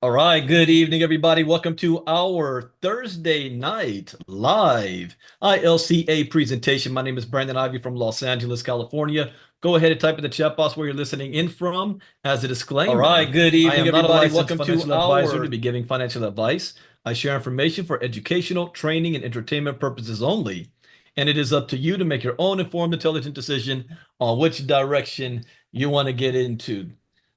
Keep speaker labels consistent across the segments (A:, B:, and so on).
A: All right, good evening, everybody. Welcome to our Thursday night live ILCA presentation. My name is Brandon Ivey from Los Angeles, California. Go ahead and type in the chat box where you're listening in from. As a disclaimer, all right, good
B: I
A: evening,
B: am not a
A: everybody.
B: licensed
A: Welcome to
B: financial advisor
A: to be giving financial advice. I share information for educational, training, and entertainment purposes only. And it is up to you to make your own informed, intelligent decision on which direction you want to get into.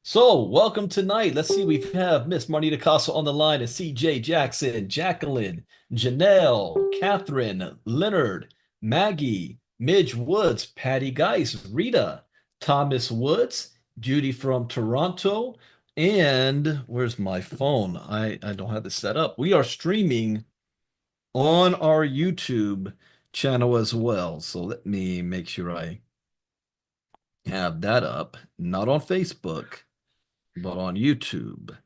A: So, welcome tonight. Let's see, we have Miss Marnita Casa on the line and CJ Jackson, Jacqueline, Janelle, Catherine, Leonard, Maggie, Midge Woods, Patty Geis, Rita, Thomas Woods, Judy from Toronto, and where's my phone? I don't have this set up. We are streaming on our YouTube channel as well. So let me make sure I have that up. Not on Facebook, but on YouTube.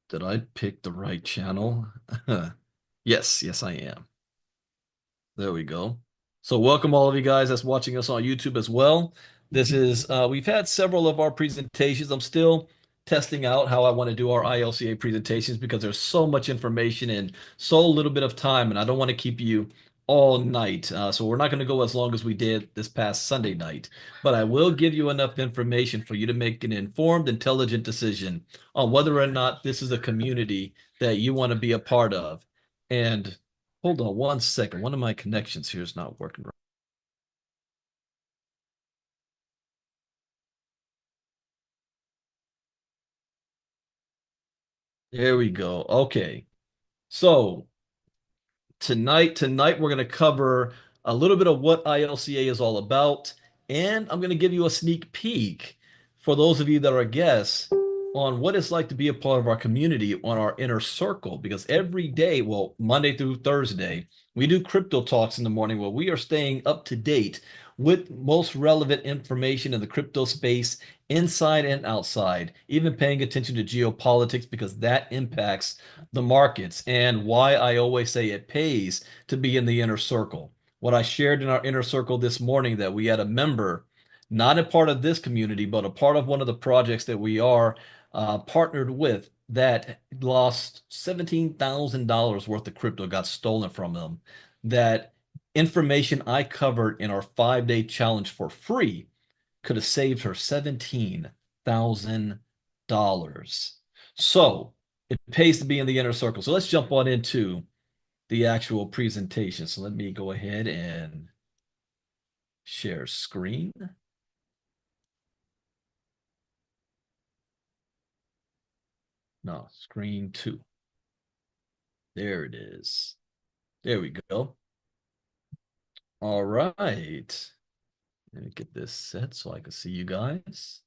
A: Did I pick the right channel? Yes, I am. There we go. So welcome all of you guys that's watching us on YouTube as well. This is we've had several of our presentations. I'm still testing out how I want to do our ILCA presentations because there's so much information and so little bit of time, and I don't want to keep you all night. So we're not going to go as long as we did this past Sunday night, but I will give you enough information for you to make an informed, intelligent decision on whether or not this is a community that you want to be a part of. And hold on one second. One of my connections here is not working right. There we go. Okay. So tonight we're going to cover a little bit of what ILCA is all about, and I'm going to give you a sneak peek for those of you that are guests on what it's like to be a part of our community on our inner circle. Because every day, well, Monday through Thursday, we do crypto talks in the morning where we are staying up to date with most relevant information in the crypto space, inside and outside, even paying attention to geopolitics because that impacts the markets, and why I always say it pays to be in the inner circle. What I shared in our inner circle this morning, that we had a member, not a part of this community, but a part of one of the projects that we are partnered with, that lost $17,000 worth of crypto got stolen from them. That information I covered in our 5-day challenge for free could have saved her $17,000. So it pays to be in the inner circle. So let's jump on into the actual presentation. So let me go ahead and share screen. No, screen 2. There it is. There we go. All right. Let me get this set so I can see you guys.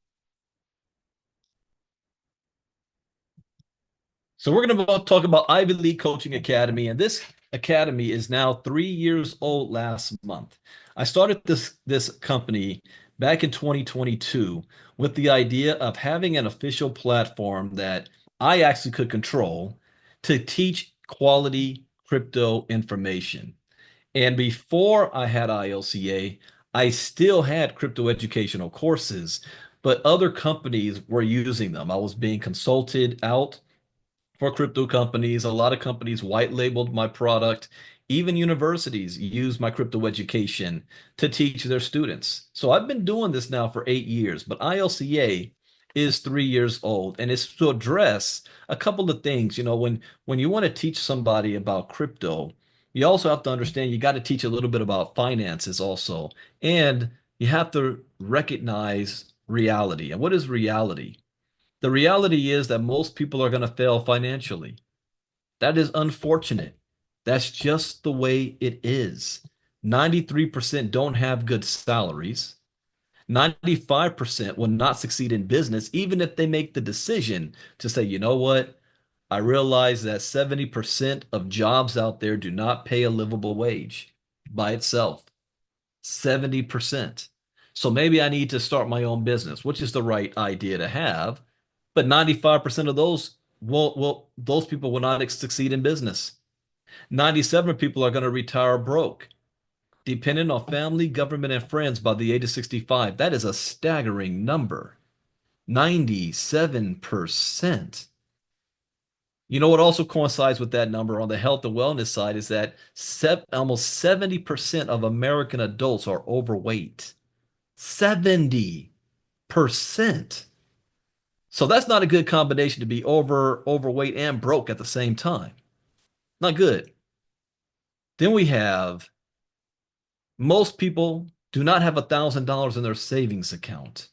A: So we're going to talk about Ivy League Coaching Academy, and this academy is now 3 years old last month. I started this company back in 2022 with the idea of having an official platform that I actually could control to teach quality crypto information. And before I had ILCA, I still had crypto educational courses, but other companies were using them. I was being consulted out for crypto companies. A lot of companies white labeled my product. Even universities use my crypto education to teach their students. So I've been doing this now for 8 years, but ILCA is 3 years old, and it's to address a couple of things. When you want to teach somebody about crypto, you also have to understand you got to teach a little bit about finances also, and you have to recognize reality. And what is reality? The reality is that most people are going to fail financially. That is unfortunate. That's just the way it is. 93% don't have good salaries. 95% will not succeed in business, even if they make the decision to say, you know what? I realize that 70% of jobs out there do not pay a livable wage by itself. 70%. So maybe I need to start my own business, which is the right idea to have. But 95% of those people will not succeed in business. 97 people are going to retire broke, dependent on family, government, and friends by the age of 65. That is a staggering number. 97%. You know what also coincides with that number on the health and wellness side is that almost 70% of American adults are overweight. 70%. So that's not a good combination to be overweight and broke at the same time. Not good. Then we have most people do not have $1,000 in their savings account.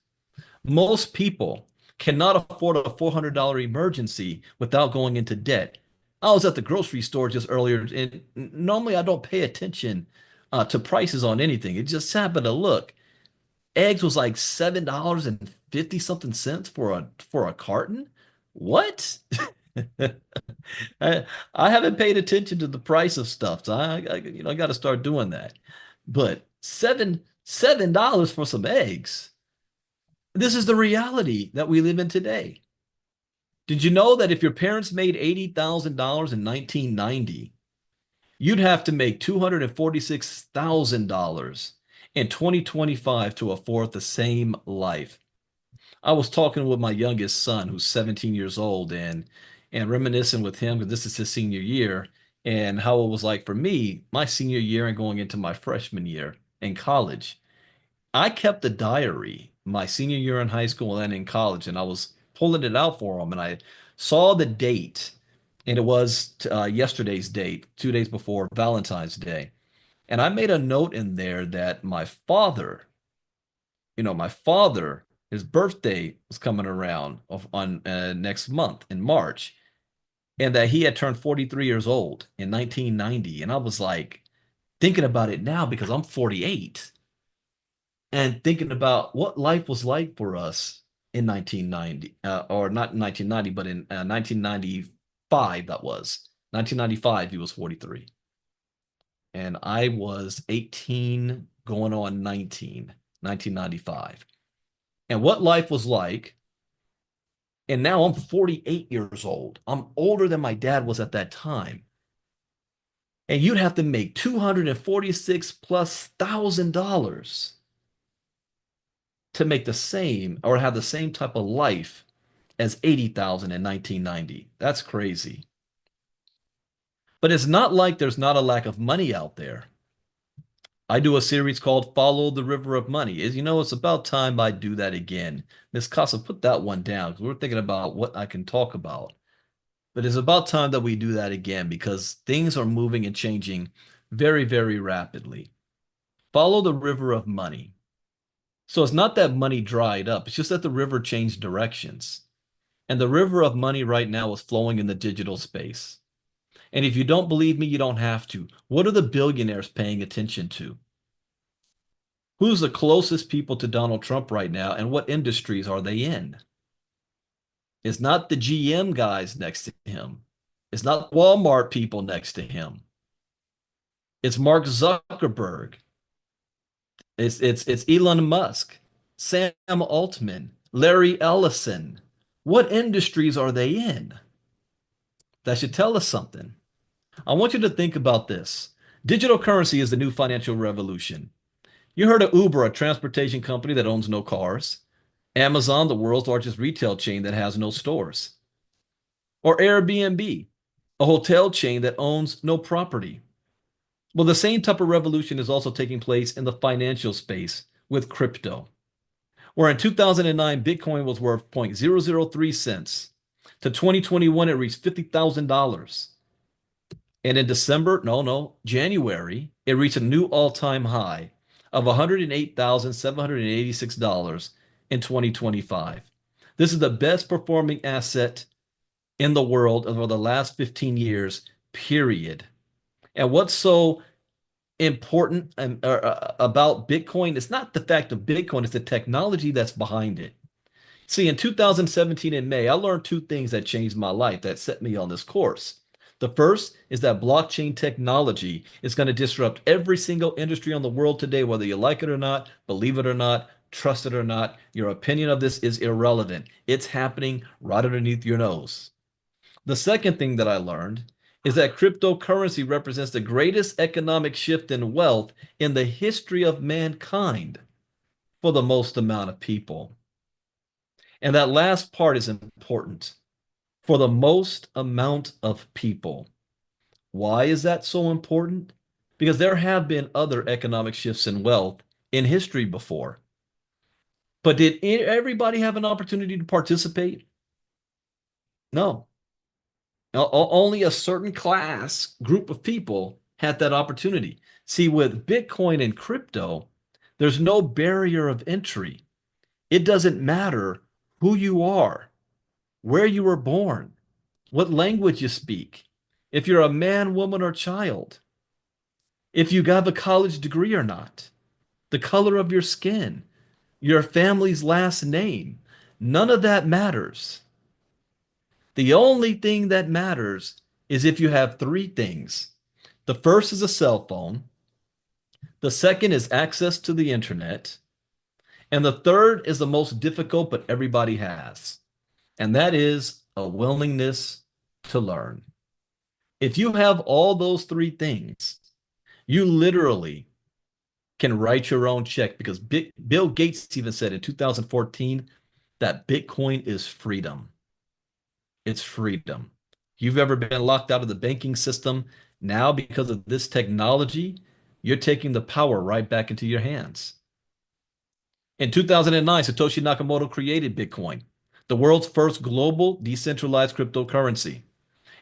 A: Most people cannot afford a $400 emergency without going into debt. I was at the grocery store just earlier, and normally I don't pay attention to prices on anything. It just happened to look. Eggs was like $7.50 something cents for a carton. What? I, I haven't paid attention to the price of stuff, so I got to start doing that. But $7 for some eggs. This is the reality that we live in today. Did you know that if your parents made $80,000 in 1990, you'd have to make $246,000 in 2025 to afford the same life? I was talking with my youngest son, who's 17 years old, and reminiscing with him because this is his senior year and how it was like for me, my senior year and going into my freshman year in college. I kept a diary my senior year in high school and in college, and I was pulling it out for him, and I saw the date, and it was yesterday's date, 2 days before Valentine's Day. And I made a note in there that my father, his birthday was coming around on next month in March, and that he had turned 43 years old in 1990. And I was like thinking about it now because I'm 48 and thinking about what life was like for us in 1990, or not 1990, but in 1995, that was 1995, he was 43. And I was 18 going on 19, 1995. And what life was like. And now I'm 48 years old. I'm older than my dad was at that time. And you'd have to make 246 plus $1,000 to make the same or have the same type of life as 80,000 in 1990. That's crazy. But it's not like there's not a lack of money out there. I do a series called Follow the River of Money. It's about time I do that again. Miss Casa, put that one down because we're thinking about what I can talk about. But it's about time that we do that again because things are moving and changing very, very rapidly. Follow the river of money. So it's not that money dried up, it's just that the river changed directions. And the river of money right now is flowing in the digital space. And if you don't believe me, you don't have to. What are the billionaires paying attention to? Who's the closest people to Donald Trump right now, and what industries are they in? It's not the GM guys next to him. It's not Walmart people next to him. It's Mark Zuckerberg. It's Elon Musk, Sam Altman, Larry Ellison. What industries are they in? That should tell us something. I want you to think about this. Digital currency is the new financial revolution. You heard of Uber, a transportation company that owns no cars. Amazon, the world's largest retail chain that has no stores. Or Airbnb, a hotel chain that owns no property. Well, the same type of revolution is also taking place in the financial space with crypto, where in 2009, Bitcoin was worth 0.003 cents. To 2021, it reached $50,000. And in December, no, January, it reached a new all-time high of $108,786 in 2025. This is the best performing asset in the world over the last 15 years, period. And what's so important about Bitcoin? It's not the fact of Bitcoin, it's the technology that's behind it. See, in 2017 in May, I learned two things that changed my life that set me on this course. The first is that blockchain technology is going to disrupt every single industry on the world today, whether you like it or not, believe it or not, trust it or not. Your opinion of this is irrelevant. It's happening right underneath your nose. The second thing that I learned is that cryptocurrency represents the greatest economic shift in wealth in the history of mankind for the most amount of people. And that last part is important. for the most amount of people. Why is that so important? Because there have been other economic shifts in wealth in history before. But did everybody have an opportunity to participate? No. Only a certain class group of people had that opportunity. See, with Bitcoin and crypto, there's no barrier of entry. It doesn't matter who you are, where you were born, what language you speak, if you're a man, woman, or child, if you have a college degree or not, the color of your skin, your family's last name. None of that matters. The only thing that matters is if you have three things. The first is a cell phone. The second is access to the internet. And the third is the most difficult, but everybody has. And that is a willingness to learn. If you have all those three things, you literally can write your own check because Bill Gates even said in 2014 that Bitcoin is freedom. It's freedom. You've ever been locked out of the banking system now because of this technology, you're taking the power right back into your hands. In 2009, Satoshi Nakamoto created Bitcoin, the world's first global decentralized cryptocurrency.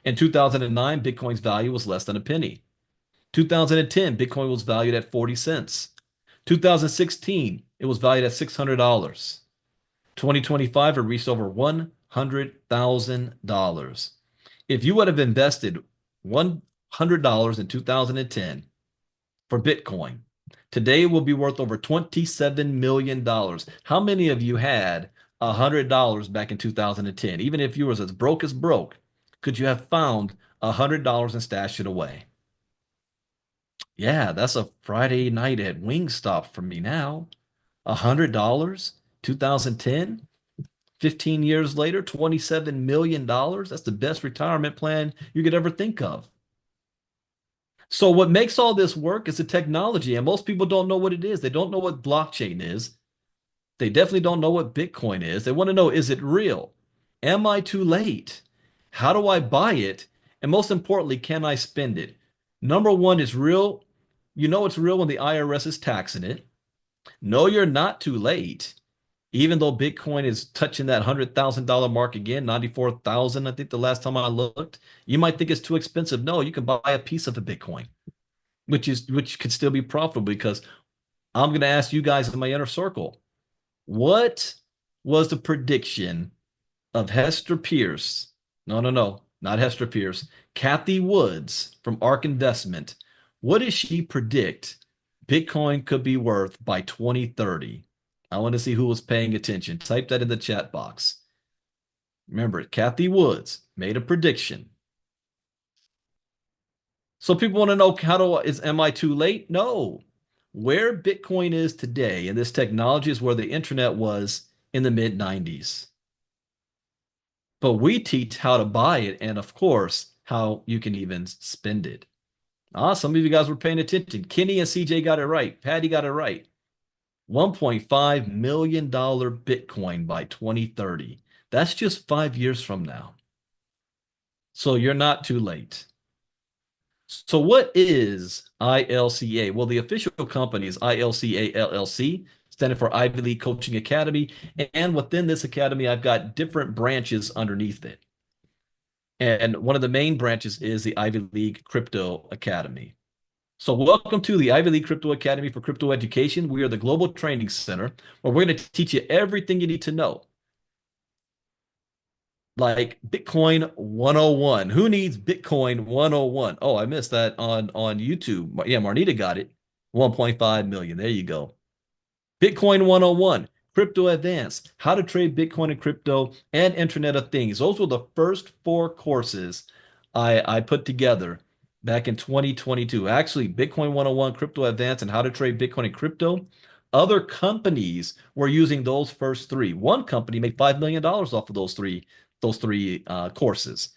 A: In 2009, Bitcoin's value was less than a penny. 2010, Bitcoin was valued at 40 cents. 2016, it was valued at $600. 2025, it reached over $100,000. If you would have invested $100 in 2010 for Bitcoin, today it will be worth over $27 million. How many of you had $100 back in 2010? Even if you was as broke, could you have found $100 and stashed it away? Yeah, that's a Friday night at Wingstop for me now. $100, 2010, 15 years later, $27 million. That's the best retirement plan you could ever think of. So what makes all this work is the technology, and most people don't know what it is. They don't know what blockchain is. They definitely don't know what Bitcoin is. They want to know, is it real? Am I too late? How do I buy it? And most importantly, can I spend it? Number one is real. You know it's real when the IRS is taxing it. No, you're not too late. Even though Bitcoin is touching that $100,000 mark again, 94,000, I think the last time I looked, you might think it's too expensive. No, you can buy a piece of a Bitcoin, which could still be profitable because I'm going to ask you guys in my inner circle, what was the prediction of Hester Pierce? No, not Hester Pierce. Kathy Woods from ARK Investment. What does she predict Bitcoin could be worth by 2030? I want to see who was paying attention. Type that in the chat box. Remember, Kathy Woods made a prediction. So people want to know, am I too late? No. Where Bitcoin is today and this technology is where the internet was in the mid 90s. But we teach how to buy it and, of course, how you can even spend it. Some of you guys were paying attention. Kenny and CJ got it right. Patty got it right. $1.5 million Bitcoin by 2030. That's just 5 years from now. So you're not too late. So what is ILCA? Well, the official company is ILCA LLC, standing for Ivy League Coaching Academy. And within this academy, I've got different branches underneath it. And one of the main branches is the Ivy League Crypto Academy. So welcome to the Ivy League Crypto Academy for Crypto Education. We are the global training center where we're going to teach you everything you need to know. Like Bitcoin 101. Who needs Bitcoin 101? Oh, I missed that on YouTube. Yeah, Marnita got it. 1.5 million. There you go. Bitcoin 101, Crypto Advanced, how to trade Bitcoin and crypto, and Internet of Things. Those were the first 4 courses I put together back in 2022. Actually, Bitcoin 101, Crypto Advanced, and how to trade Bitcoin and crypto. Other companies were using those first 3. One company made $5 million off of those three courses.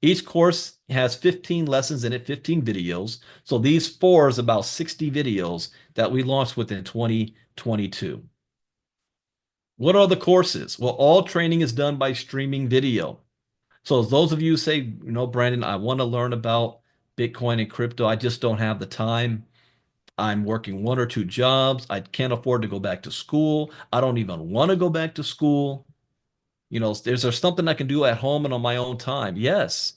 A: Each course has 15 lessons in it, 15 videos. So these 4 is about 60 videos that we launched within 2022. What are the courses? Well, all training is done by streaming video. So as those of you say, Brandon, I want to learn about Bitcoin and crypto, I just don't have the time. I'm working one or two jobs. I can't afford to go back to school. I don't even want to go back to school. Is there something I can do at home and on my own time? Yes.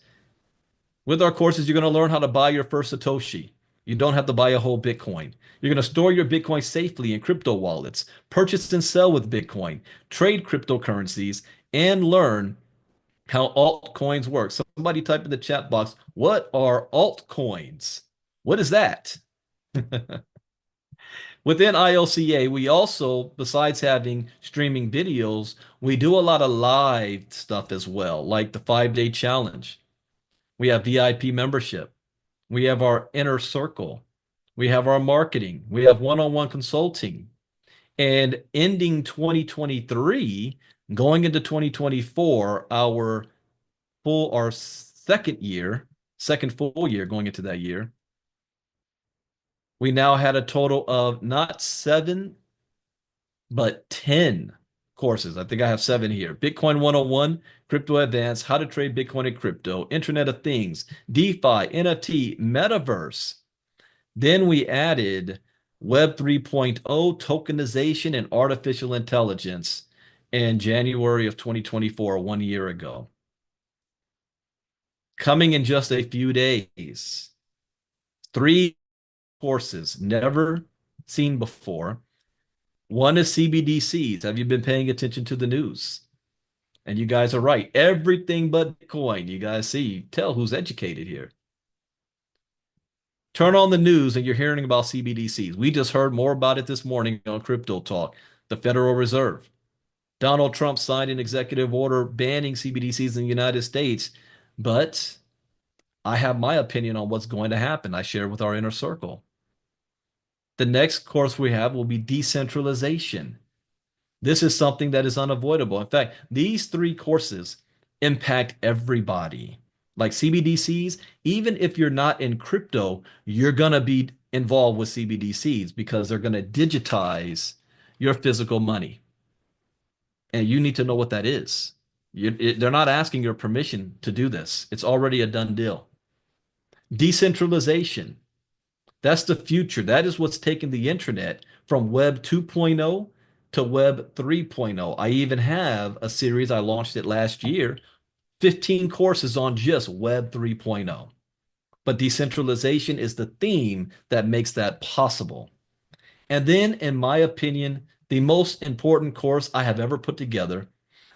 A: With our courses, you're going to learn how to buy your first Satoshi. You don't have to buy a whole Bitcoin. You're going to store your Bitcoin safely in crypto wallets, purchase and sell with Bitcoin, trade cryptocurrencies, and learn how altcoins work. Somebody type in the chat box, what are altcoins? What is that? Within ILCA, we also, besides having streaming videos, we do a lot of live stuff as well, like the 5-day challenge. We have VIP membership. We have our inner circle. We have our marketing. We have one-on-one consulting. And ending 2023, going into 2024, our second full year going into that year, we now had a total of not 7, but 10 courses. I think I have 7 here. Bitcoin 101, Crypto Advanced, How to Trade Bitcoin and Crypto, Internet of Things, DeFi, NFT, Metaverse. Then we added Web 3.0, tokenization, and artificial intelligence in January of 2024, 1 year ago. Coming in just a few days, 3 courses never seen before. One is CBDCs. Have you been paying attention to the news? And you guys are right. Everything but Bitcoin. You guys see, tell who's educated here. Turn on the news and you're hearing about CBDCs. We just heard more about it this morning on Crypto Talk. The Federal Reserve. Donald Trump signed an executive order banning CBDCs in the United States, but I have my opinion on what's going to happen. I share with our inner circle. The next course we have will be decentralization. This is something that is unavoidable. In fact, these 3 courses impact everybody. Like CBDCs, even if you're not in crypto, you're going to be involved with CBDCs because they're going to digitize your physical money. And you need to know what that is. They're not asking your permission to do this. It's already a done deal. Decentralization. That's the future. That is what's taking the internet from Web 2.0 to Web 3.0. I even have a series, I launched it last year, 15 courses on just Web 3.0. But decentralization is the theme that makes that possible. And then, in my opinion, the most important course I have ever put together,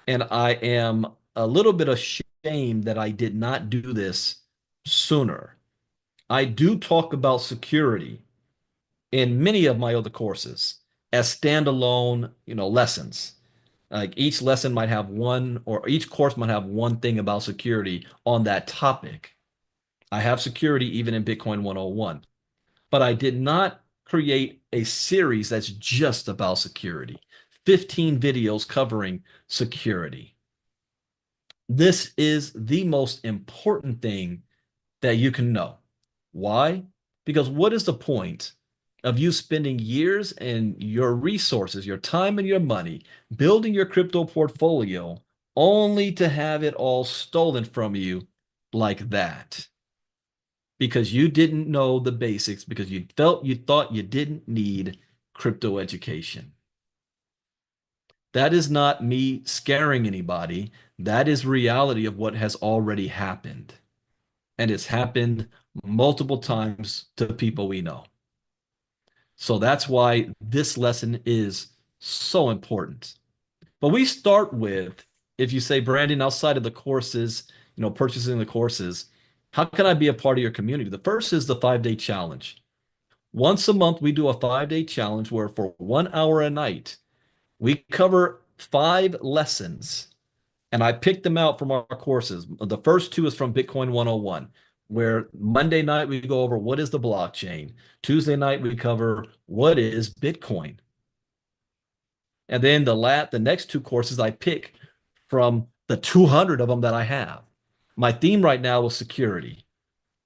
A: and I am a little bit ashamed that I did not do this sooner. I do talk about security in many of my other courses as standalone, lessons. Like each lesson might have one, or each course might have one thing about security on that topic. I have security even in Bitcoin 101, but I did not create a series that's just about security. 15 videos covering security. This is the most important thing that you can know. Why? Because what is the point of you spending years and your resources, your time and your money building your crypto portfolio only to have it all stolen from you like that? Because you didn't know the basics, because you thought you didn't need crypto education. That is not me scaring anybody. That is reality of what has already happened. And it's happened multiple times to people we know. So that's why this lesson is so important. But we start with, if you say, Brandon, outside of the courses, purchasing the courses, how can I be a part of your community? The first is the 5-day challenge. Once a month, we do a 5-day challenge where for 1 hour a night, we cover 5 lessons. And I picked them out from our courses. The first 2 is from Bitcoin 101, where Monday night we go over what is the blockchain. Tuesday night we cover what is Bitcoin. And then the next 2 courses I pick from the 200 of them that I have. My theme right now is security.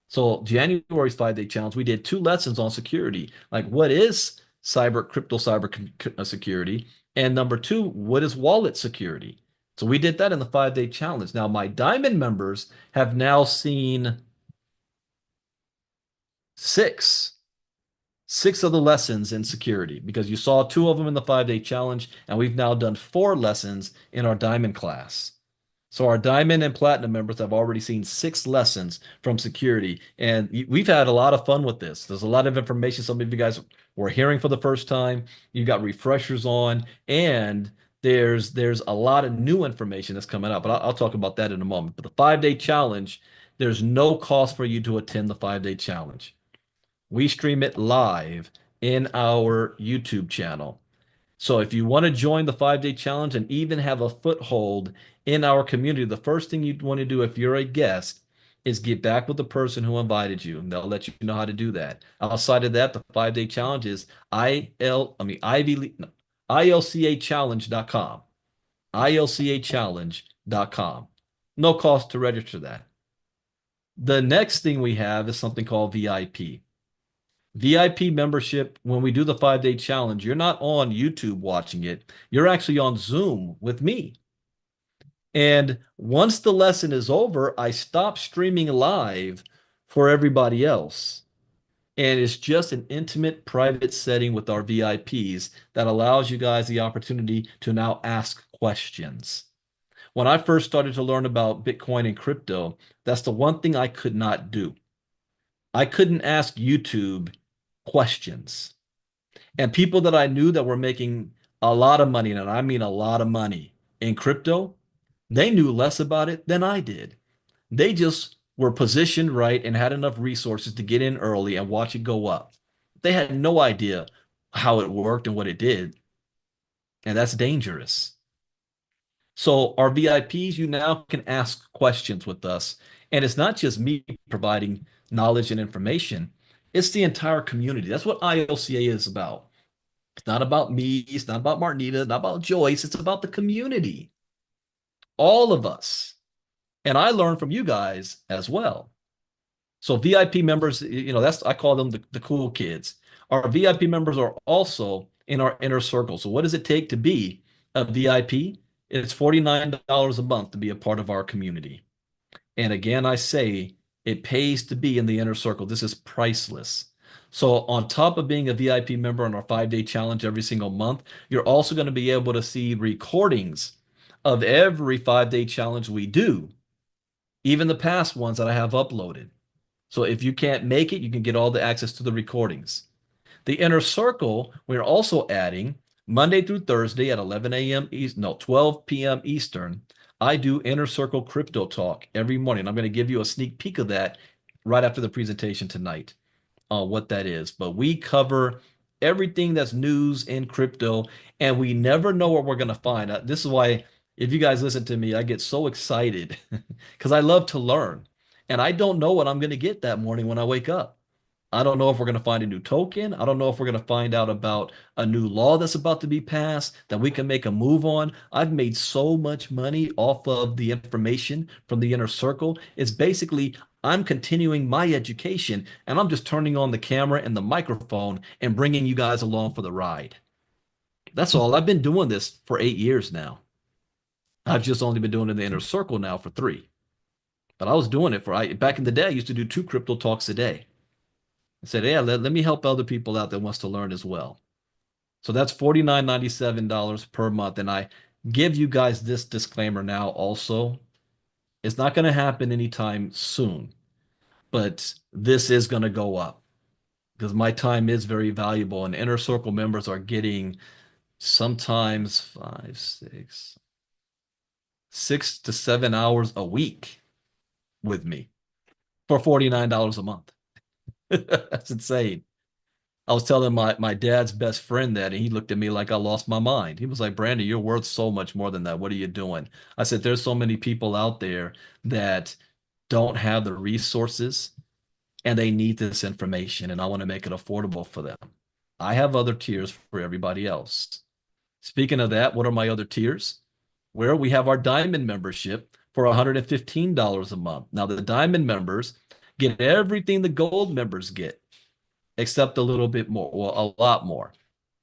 A: So January's 5-day challenge, we did 2 lessons on security, like what is crypto cyber security, and number 2, what is wallet security? So we did that in the 5-day challenge. Now, my diamond members have now seen six six of the lessons in security because you saw two of them in the 5-day challenge, and we've now done four lessons in our diamond class. So our diamond and platinum members have already seen six lessons from security, and we've had a lot of fun with this. There's a lot of information some of you guys were hearing for the first time. You got refreshers on, and there's a lot of new information that's coming up, but I'll talk about that in a moment. But the 5-day challenge, there's no cost for you to attend the 5-day challenge. We stream it live in our YouTube channel. So if you want to join the 5-day challenge and even have a foothold in our community, the first thing you'd want to do if you're a guest is get back with the person who invited you, and they'll let you know how to do that. Outside of that, the 5-day challenge is Ivy, no, ILCAchallenge.com. ILCAchallenge.com. No cost to register that. The next thing we have is something called VIP. VIP membership, when we do the 5-day challenge, you're not on YouTube watching it. You're actually on Zoom with me. And once the lesson is over, I stop streaming live for everybody else. And it's just an intimate, private setting with our VIPs that allows you guys the opportunity to now ask questions. When I first started to learn about Bitcoin and crypto, that's the one thing I could not do. I couldn't ask YouTube questions. And people that I knew that were making a lot of money, and I mean a lot of money in crypto, they knew less about it than I did. They just were positioned right and had enough resources to get in early and watch it go up. They had no idea how it worked and what it did. And that's dangerous. So our VIPs, you now can ask questions with us. And it's not just me providing knowledge and information. It's the entire community. That's what ILCA is about. It's not about me. It's not about Marnita. Not about Joyce. It's about the community. All of us. And I learn from you guys as well. So VIP members, that's I call them the cool kids. Our VIP members are also in our inner circle. So what does it take to be a VIP? It's $49 a month to be a part of our community. And again, I say it pays to be in the inner circle. This is priceless. So on top of being a VIP member on our 5-day challenge every single month, you're also going to be able to see recordings of every 5-day challenge we do, even the past ones that I have uploaded. So if you can't make it, you can get all the access to the recordings. The inner circle, we're also adding Monday through Thursday at 11 a.m. East, no, 12 p.m. Eastern. I do inner circle crypto talk every morning. I'm going to give you a sneak peek of that right after the presentation tonight on what that is. But we cover everything that's news in crypto, and we never know what we're going to find. This is why, if you guys listen to me, I get so excited because I love to learn. And I don't know what I'm going to get that morning when I wake up. I don't know if we're going to find a new token. I don't know if we're going to find out about a new law that's about to be passed that we can make a move on. I've made so much money off of the information from the inner circle. It's basically I'm continuing my education and I'm just turning on the camera and the microphone and bringing you guys along for the ride. That's all. I've been doing this for 8 years now. I've just only been doing it in the inner circle now for 3. But I was doing it back in the day, I used to do 2 crypto talks a day. I said, yeah, let me help other people out that wants to learn as well. So that's $49.97 per month. And I give you guys this disclaimer now also. It's not going to happen anytime soon, but this is going to go up because my time is very valuable. And inner circle members are getting sometimes 6 to 7 hours a week with me for $49 a month. That's insane. I was telling my dad's best friend that, and he looked at me like I lost my mind. He was like, Brandon, you're worth so much more than that. What are you doing? I said, there's so many people out there that don't have the resources and they need this information, and I want to make it affordable for them. I have other tiers for everybody else. Speaking of that, what are my other tiers? Where we have our diamond membership for $115 a month. Now, the diamond members get everything the gold members get, except a little bit more, well, a lot more.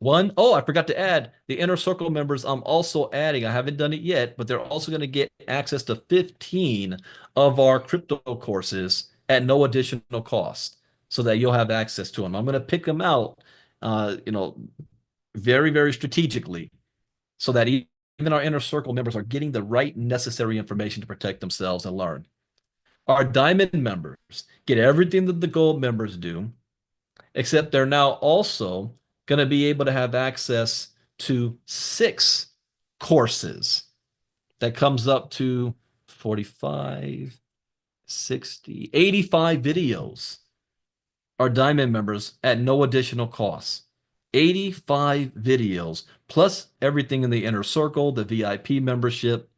A: Oh, I forgot to add the inner circle members. I'm also adding, I haven't done it yet, but they're also going to get access to 15 of our crypto courses at no additional cost so that you'll have access to them. I'm going to pick them out, uh, you know, very, very strategically so that even our inner circle members are getting the right necessary information to protect themselves and learn. Our diamond members get everything that the gold members do, except they're now also going to be able to have access to 6 courses that comes up to 45, 60, 85 videos. Our diamond members at no additional cost. 85 videos plus everything in the inner circle, the VIP membership,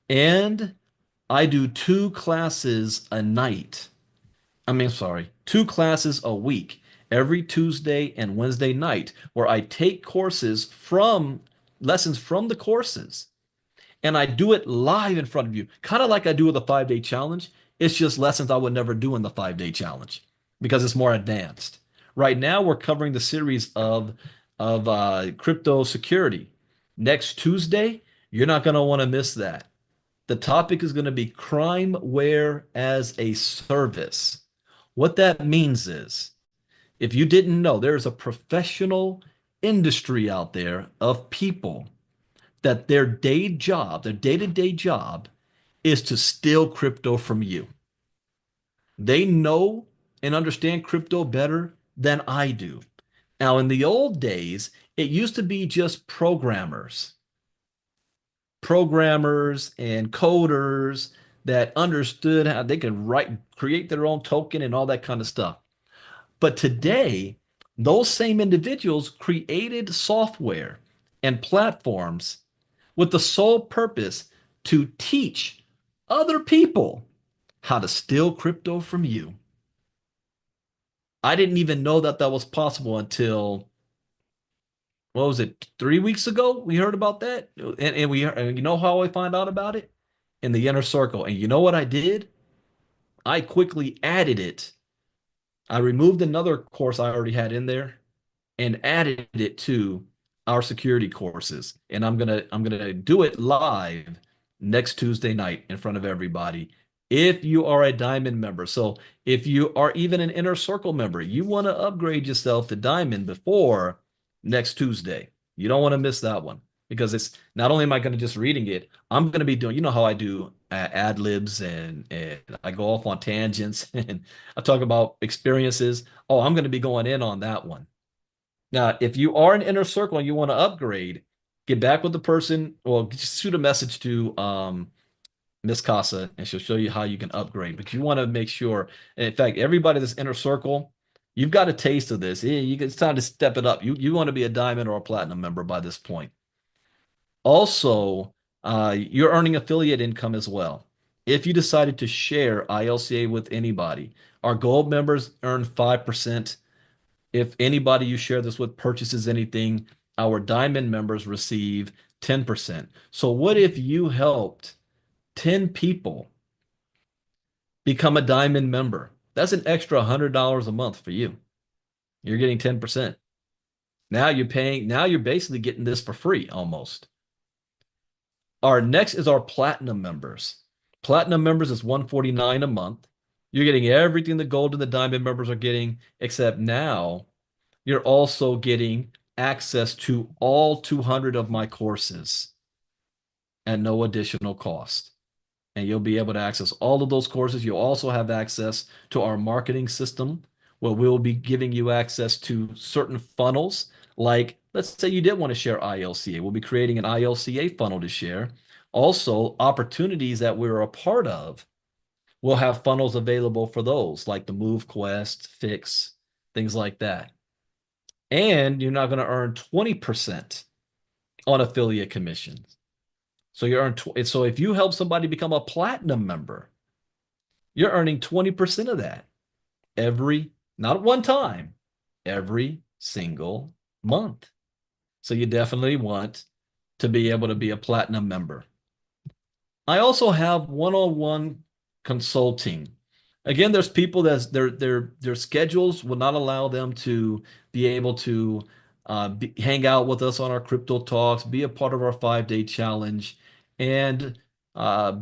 A: and I do 2 classes a night. Sorry, 2 classes a week, every Tuesday and Wednesday night, where I take courses from lessons from the courses and I do it live in front of you, kind of like I do with the 5 day challenge. It's just lessons I would never do in the 5 day challenge because it's more advanced. Right now, we're covering the series of crypto security. Next Tuesday, you're not going to want to miss that. The topic is going to be crimeware as a service. What that means is, if you didn't know, there's a professional industry out there of people that their day job, their day-to-day job, is to steal crypto from you. They know and understand crypto better than I do. Now, in the old days, it used to be just programmers and coders that understood how they could create their own token and all that kind of stuff. But today, those same individuals created software and platforms with the sole purpose to teach other people how to steal crypto from you. I didn't even know that that was possible until, what was it, 3 weeks ago? We heard about that. And you know how I find out about it? In the inner circle. And you know what I did? I quickly added it. I removed another course I already had in there and added it to our security courses. And I'm gonna do it live next Tuesday night in front of everybody. If you are a diamond member, so if you are even an inner circle member, you want to upgrade yourself to diamond before next Tuesday. You don't want to miss that one because it's not only am I going to just reading it, I'm going to be doing, you know how I do ad libs and I go off on tangents and I talk about experiences. Oh, I'm going to be going in on that one. Now, if you are an inner circle and you want to upgrade, get back with the person. Well, just shoot a message to Miss Casa, and she'll show you how you can upgrade. But you want to make sure, and in fact, everybody that's inner circle, you've got a taste of this. It's time to step it up. You want to be a diamond or a platinum member by this point. Also, you're earning affiliate income as well. If you decided to share ILCA with anybody, our gold members earn 5%. If anybody you share this with purchases anything, our diamond members receive 10%. So what if you helped 10 people become a diamond member? That's an extra $100 a month for you. You're getting 10%. Now you're basically getting this for free almost. Our next is our platinum members. Platinum members is 149 a month. You're getting everything the gold and the diamond members are getting, except now you're also getting access to all 200 of my courses at no additional cost. And you'll be able to access all of those courses. You'll also have access to our marketing system, where we'll be giving you access to certain funnels. Like, let's say you did want to share ILCA. We'll be creating an ILCA funnel to share. Also, opportunities that we're a part of, we'll have funnels available for those, like the Move Quest, Fix, things like that. And you're not going to earn 20% on affiliate commissions. So so if you help somebody become a platinum member, you're earning 20% of that every, not one time, every single month. So you definitely want to be able to be a platinum member. I also have one-on-one consulting. Again, there's people their schedules will not allow them to be able to hang out with us on our crypto talks, be a part of our 5 day challenge, and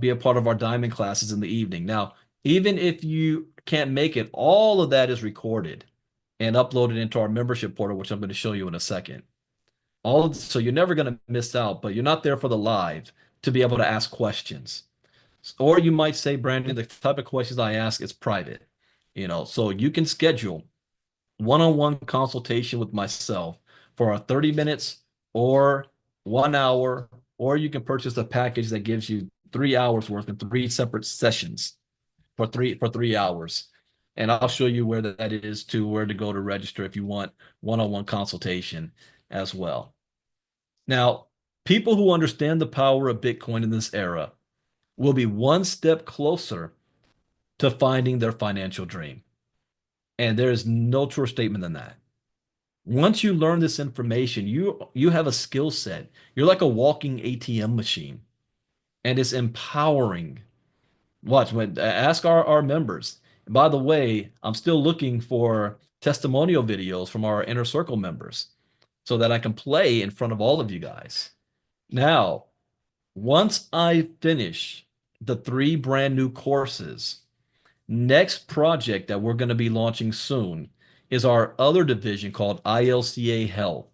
A: be a part of our diamond classes in the evening. Now, even if you can't make it, all of that is recorded and uploaded into our membership portal, which I'm going to show you in a second. So you're never going to miss out, but you're not there for the live to be able to ask questions. Or you might say, Brandon, the type of questions I ask is private. So you can schedule one-on-one consultation with myself for 30 minutes or 1 hour, or you can purchase a package that gives you 3 hours worth of three separate sessions for 3 hours. And I'll show you where that is to where to go to register if you want one-on-one consultation as well. Now, people who understand the power of Bitcoin in this era will be one step closer to finding their financial dream. And there is no truer statement than that. Once you learn this information, you have a skill set. You're like a walking ATM machine, and it's empowering. Watch, ask our members. And by the way, I'm still looking for testimonial videos from our inner circle members so that I can play in front of all of you guys. Now, once I finish the 3 brand new courses, next project that we're going to be launching soon is our other division called ILCA Health.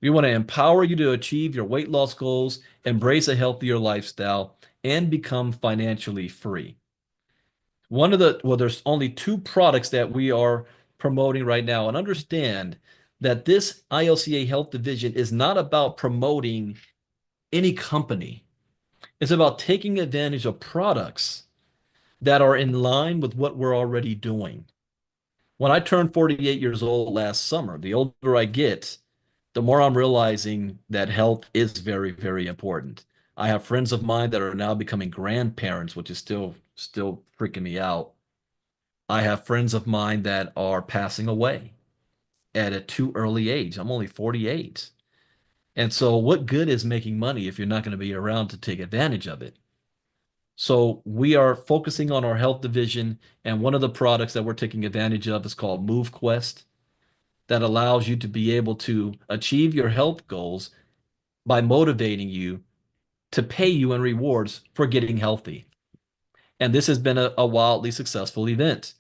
A: We want to empower you to achieve your weight loss goals, embrace a healthier lifestyle, and become financially free. There's only 2 products that we are promoting right now. And understand that this ILCA Health division is not about promoting any company. It's about taking advantage of products that are in line with what we're already doing. When I turned 48 years old last summer, the older I get, the more I'm realizing that health is very, very important. I have friends of mine that are now becoming grandparents, which is still freaking me out. I have friends of mine that are passing away at a too early age. I'm only 48. And so what good is making money if you're not going to be around to take advantage of it? So we are focusing on our health division, and one of the products that we're taking advantage of is called MoveQuest, that allows you to be able to achieve your health goals by motivating you to pay you in rewards for getting healthy. And this has been a wildly successful event.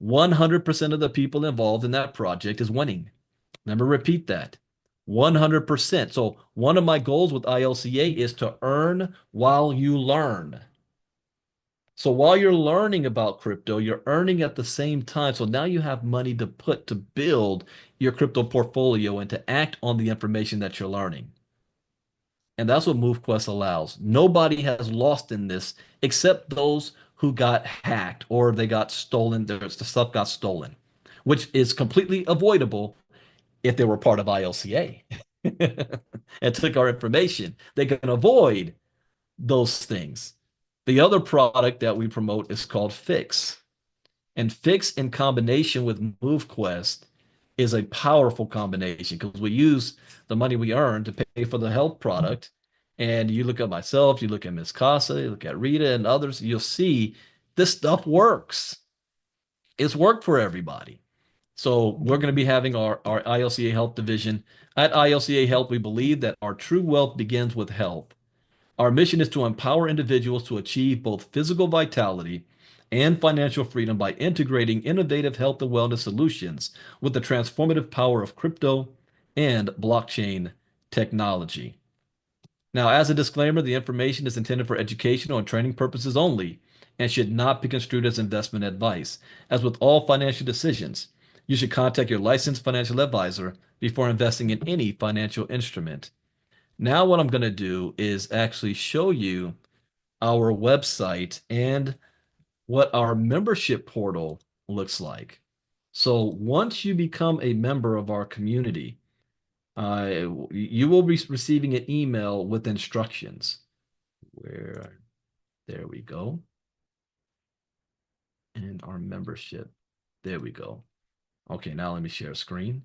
A: 100% of the people involved in that project is winning. Remember, repeat that. 100%. So one of my goals with ILCA is to earn while you learn. So while you're learning about crypto, you're earning at the same time. So now you have money to put to build your crypto portfolio and to act on the information that you're learning. And that's what MoveQuest allows. Nobody has lost in this except those who got hacked or they got stolen. The stuff got stolen, which is completely avoidable if they were part of ILCA and took our information. They can avoid those things. The other product that we promote is called Fix. And Fix in combination with MoveQuest is a powerful combination because we use the money we earn to pay for the health product. And you look at myself, you look at Miss Casa, you look at Rita and others, you'll see this stuff works. It's worked for everybody. So we're going to be having our ILCA Health division. At ILCA Health, we believe that our true wealth begins with health. Our mission is to empower individuals to achieve both physical vitality and financial freedom by integrating innovative health and wellness solutions with the transformative power of crypto and blockchain technology. Now, as a disclaimer, the information is intended for educational and training purposes only and should not be construed as investment advice. As with all financial decisions, you should contact your licensed financial advisor before investing in any financial instrument. Now, what I'm going to do is actually show you our website and what our membership portal looks like. So once you become a member of our community, you will be receiving an email with instructions. There we go. And our membership. There we go. Okay, now let me share screen.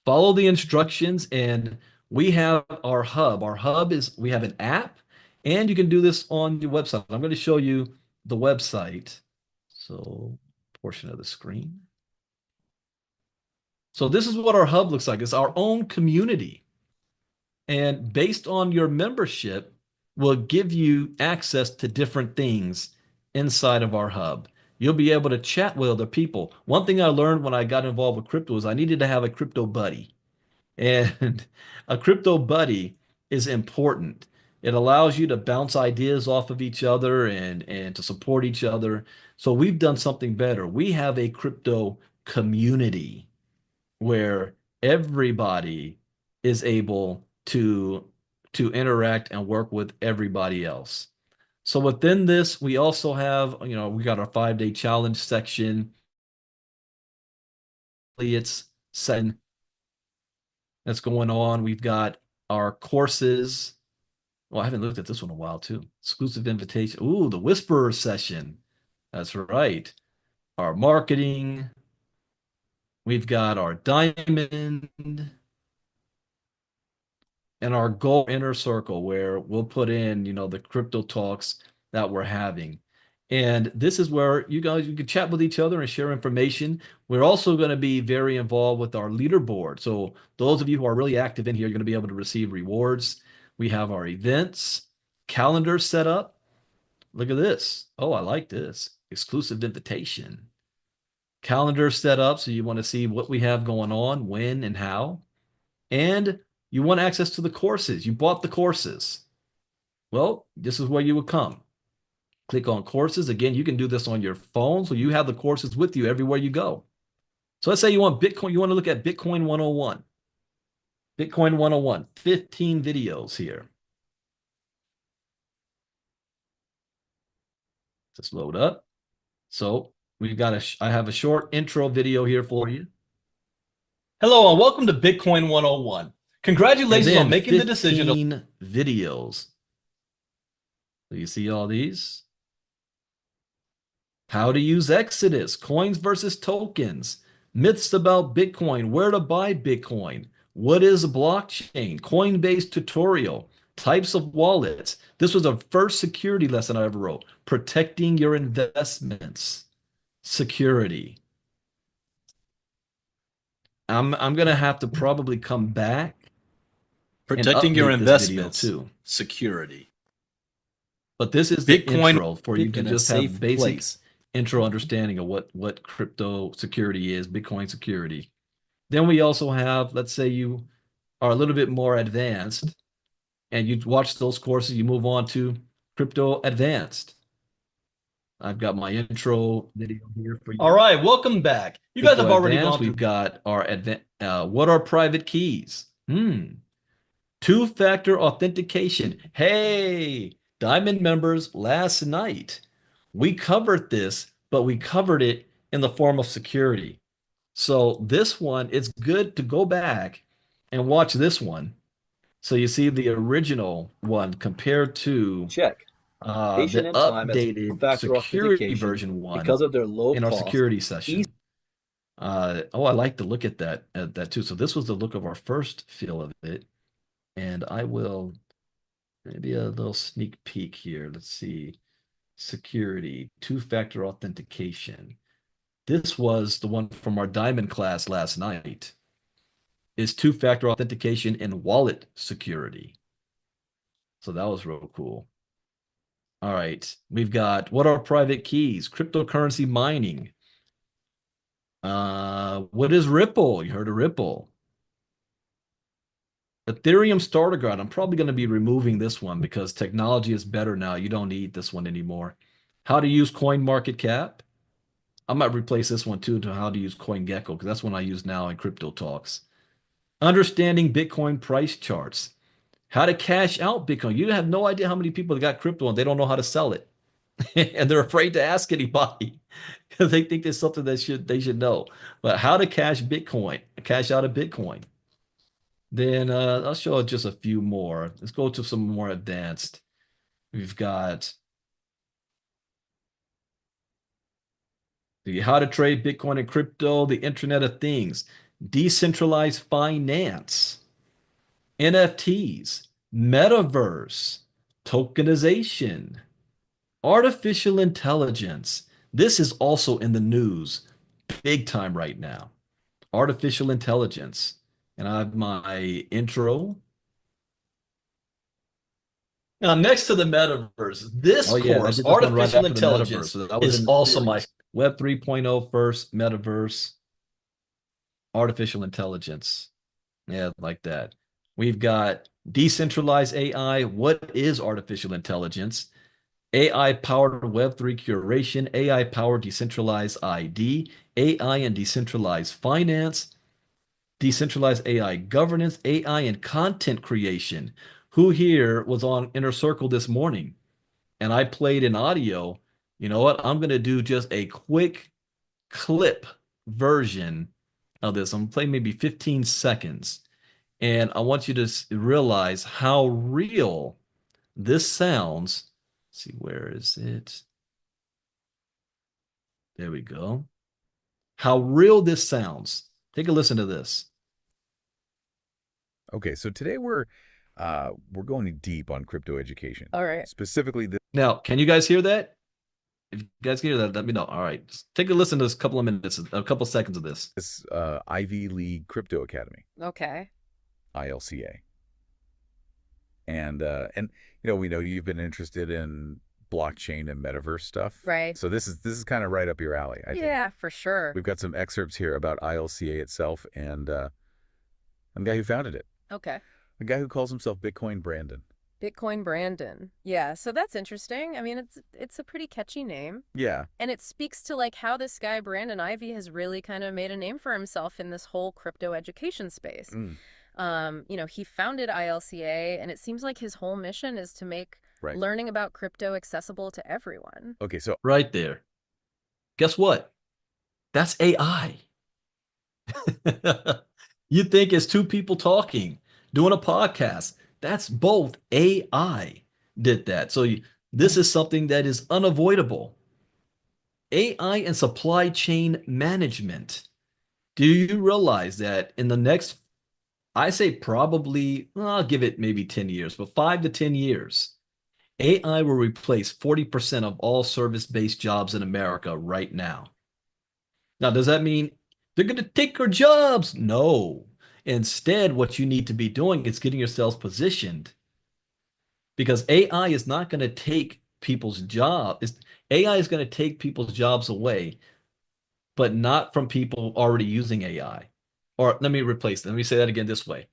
A: Follow the instructions, and we have our hub. Our hub is we have an app, and you can do this on the website. I'm going to show you the website. So, portion of the screen. So this is what our hub looks like. It's our own community. And based on your membership, will give you access to different things inside of our hub. You'll be able to chat with other people. One thing I learned when I got involved with crypto is I needed to have a crypto buddy. And a crypto buddy is important. It allows you to bounce ideas off of each other and to support each other. So we've done something better. We have a crypto community where everybody is able to interact and work with everybody else. So within this, we also have, we got our 5-day challenge section. It's section that's going on. We've got our courses. Well, I haven't looked at this one in a while too. Exclusive invitation. Ooh, the Whisperer session. That's right. Our marketing. We've got our diamond and our goal inner circle where we'll put in, the crypto talks that we're having. And this is where you can chat with each other and share information. We're also going to be very involved with our leaderboard. So those of you who are really active in here, you're going to be able to receive rewards. We have our events, calendar set up. Look at this. Oh, I like this. Exclusive invitation. Calendar set up. So you want to see what we have going on, when and how. And you want access to the courses. You bought the courses. Well, this is where you would come. Click on courses. Again, you can do this on your phone, so you have the courses with you everywhere you go. So let's say you want Bitcoin, you want to look at Bitcoin 101. Bitcoin 101, 15 videos here. Just load up. So we've got I have a short intro video here for you. Hello and welcome to Bitcoin 101. Congratulations on making the decision of 15 videos. So you see all these? How to use Exodus, coins versus tokens, myths about Bitcoin, where to buy Bitcoin, what is a blockchain, Coinbase tutorial, types of wallets. This was the first security lesson I ever wrote. Protecting your investments, security. I'm gonna have to probably come back
B: Protecting your investments,
A: too.
B: security.
A: But this is the intro for you to just have basic intro understanding of what crypto security is, Bitcoin security. Then we also have, let's say you are a little bit more advanced and you watch those courses, you move on to crypto advanced. I've got my intro video here for you. All right, welcome back. You guys have already gone through. We've got our what are private keys? Two-factor authentication. Hey, Diamond members, last night we covered this, but we covered it in the form of security. So this one, it's good to go back and watch this one. So you see the original one compared to the updated security version one
B: because of their low
A: in our
B: cost,
A: security session. I like to look at that too. So this was the look of our first feel of it. And I will maybe a little sneak peek here. Let's see. Security, two-factor authentication. This was the one from our Diamond class last night. Is two-factor authentication in wallet security. So that was real cool. All right. We've got what are private keys? Cryptocurrency mining. What is Ripple? You heard of Ripple. Ethereum starter guide. I'm probably going to be removing this one because technology is better now. You don't need this one anymore. How to use CoinMarketCap. I might replace this one too to how to use CoinGecko because that's one I use now in crypto talks. Understanding Bitcoin price charts. How to cash out Bitcoin. You have no idea how many people got crypto and they don't know how to sell it. And they're afraid to ask anybody because they think there's something that they should know. But how to cash out of Bitcoin. Then I'll show just a few more. Let's go to some more advanced. We've got the how to trade Bitcoin and crypto, the Internet of Things, decentralized finance, NFTs, metaverse, tokenization, artificial intelligence. This is also in the news big time right now. artificial intelligence. And I have my intro. Now, next to the metaverse, this
B: Oh yeah, and I
A: course,
B: did this one right
A: artificial
B: after the metaverse.
A: intelligence,
B: So that was
A: is
B: in the
A: also my
B: series.
A: Web 3.0 first, metaverse, artificial intelligence. Yeah, like that. We've got decentralized AI. What is artificial intelligence? AI powered Web3 curation, AI powered decentralized ID, AI and decentralized finance, decentralized AI governance, AI and content creation. Who here was on Inner Circle this morning? And I played an audio. You know what? I'm going to do just a quick clip version of this. I'm going to play maybe 15 seconds. And I want you to realize how real this sounds. Let's see, where is it? There we go. How real this sounds. Take a listen to this.
C: Okay, so today we're going deep on crypto education.
D: All right.
C: Specifically this
A: Now, can you guys hear that? If you guys can hear that, let me know. All right. Just take a listen to this couple of minutes, a couple of seconds of this.
C: Ivy League Crypto Academy,
D: Okay.
C: ILCA. And we know you've been interested in blockchain and metaverse stuff.
D: Right.
C: So this is kind of right up your alley, I think.
D: Yeah, for sure.
C: We've got some excerpts here about ILCA itself and the guy who founded it.
D: Okay.
C: A guy who calls himself Bitcoin Brandon.
D: Bitcoin Brandon. Yeah, so that's interesting. I mean, it's a pretty catchy name.
C: Yeah.
D: And it speaks to like how this guy Brandon Ivey has really kind of made a name for himself in this whole crypto education space. He founded ILCA, and it seems like his whole mission is to make learning about crypto accessible to everyone.
C: Okay, so
A: right there. Guess what? That's AI. You think it's two people talking, doing a podcast. That's both AI did that. So this is something that is unavoidable. AI and supply chain management. Do you realize that in the next, I say probably, well, I'll give it maybe 10 years, but 5 to 10 years, AI will replace 40% of all service-based jobs in America right now. Now, does that mean they're going to take our jobs? No. Instead, what you need to be doing is getting yourselves positioned, because AI is not going to take people's jobs. AI is going to take people's jobs away, but not from people already using AI. Or let me replace that. Let me say that again this way.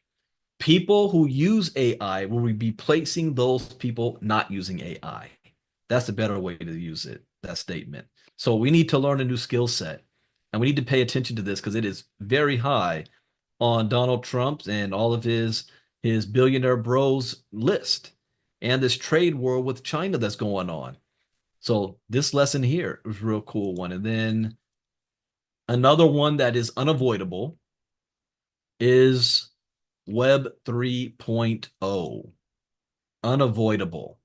A: People who use AI will be replacing those people not using AI. That's a better way to use it, that statement. So we need to learn a new skill set. And we need to pay attention to this because it is very high on Donald Trump's and all of his billionaire bros list, and this trade war with China that's going on. So this lesson here is a real cool one. And then another one that is unavoidable is Web 3.0. Unavoidable,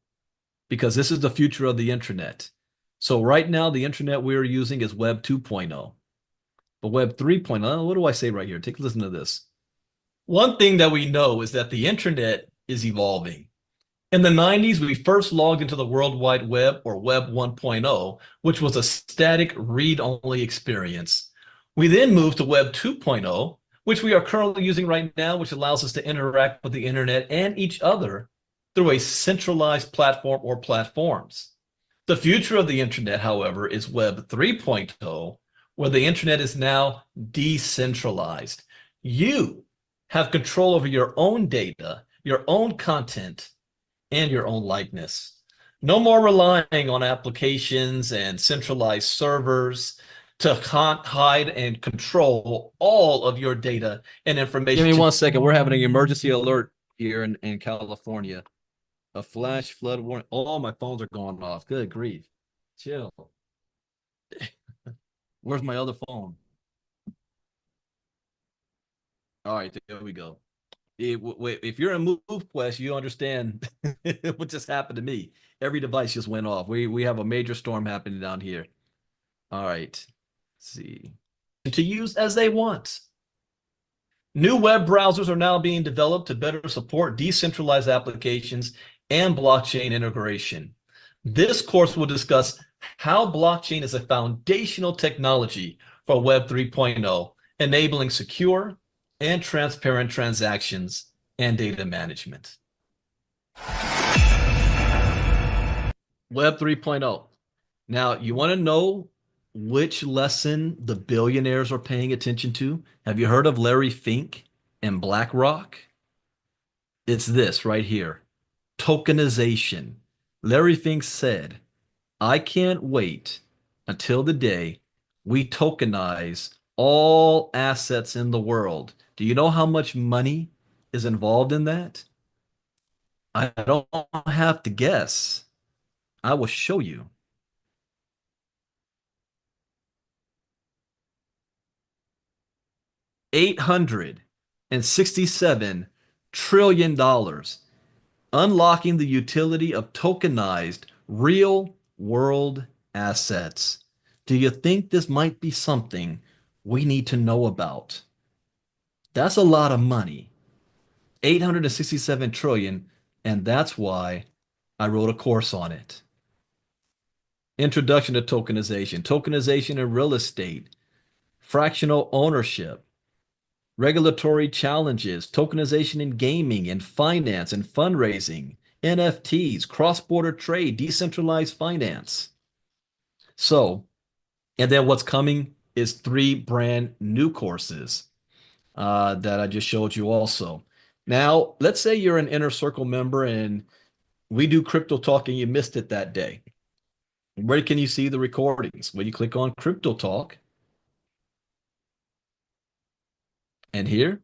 A: because this is the future of the internet. So right now, the internet we're using is Web 2.0. But Web 3.0, what do I say right here? Take a listen to this. One thing that we know is that the internet is evolving. In the 90s, we first logged into the World Wide Web, or Web 1.0, which was a static read-only experience. We then moved to Web 2.0, which we are currently using right now, which allows us to interact with the internet and each other through a centralized platform or platforms. The future of the internet, however, is Web 3.0, where the internet is now decentralized. You have control over your own data, your own content, and your own likeness. No more relying on applications and centralized servers to hide and control all of your data and information. Give me 1 second. We're having an emergency alert here in California. A flash flood warning. All my phones are going off. Good grief. Chill. Where's my other phone? All right, there we go. If you're in MoveQuest, you understand what just happened to me. Every device just went off. We have a major storm happening down here. All right. Let's see. To use as they want. New web browsers are now being developed to better support decentralized applications and blockchain integration. This course will discuss how blockchain is a foundational technology for Web 3.0 enabling secure and transparent transactions and data management. Web 3.0. Now, you want to know which lesson the billionaires are paying attention to? Have you heard of Larry Fink and BlackRock? It's this right here. Tokenization. Larry Fink said, I can't wait until the day we tokenize all assets in the world. Do you know how much money is involved in that? I don't have to guess. I will show you. $867 trillion, unlocking the utility of tokenized real world assets. Do you think this might be something we need to know about? That's a lot of money. 867 trillion, and that's why I wrote a course on it. Introduction to tokenization, tokenization in real estate, fractional ownership, regulatory challenges, tokenization in gaming and finance and fundraising, NFTs, cross-border trade, decentralized finance. So, and then what's coming is 3 brand new courses that I just showed you also. Now, let's say you're an Inner Circle member and we do Crypto Talk and you missed it that day. Where can you see the recordings? Well, you click on Crypto Talk. And here,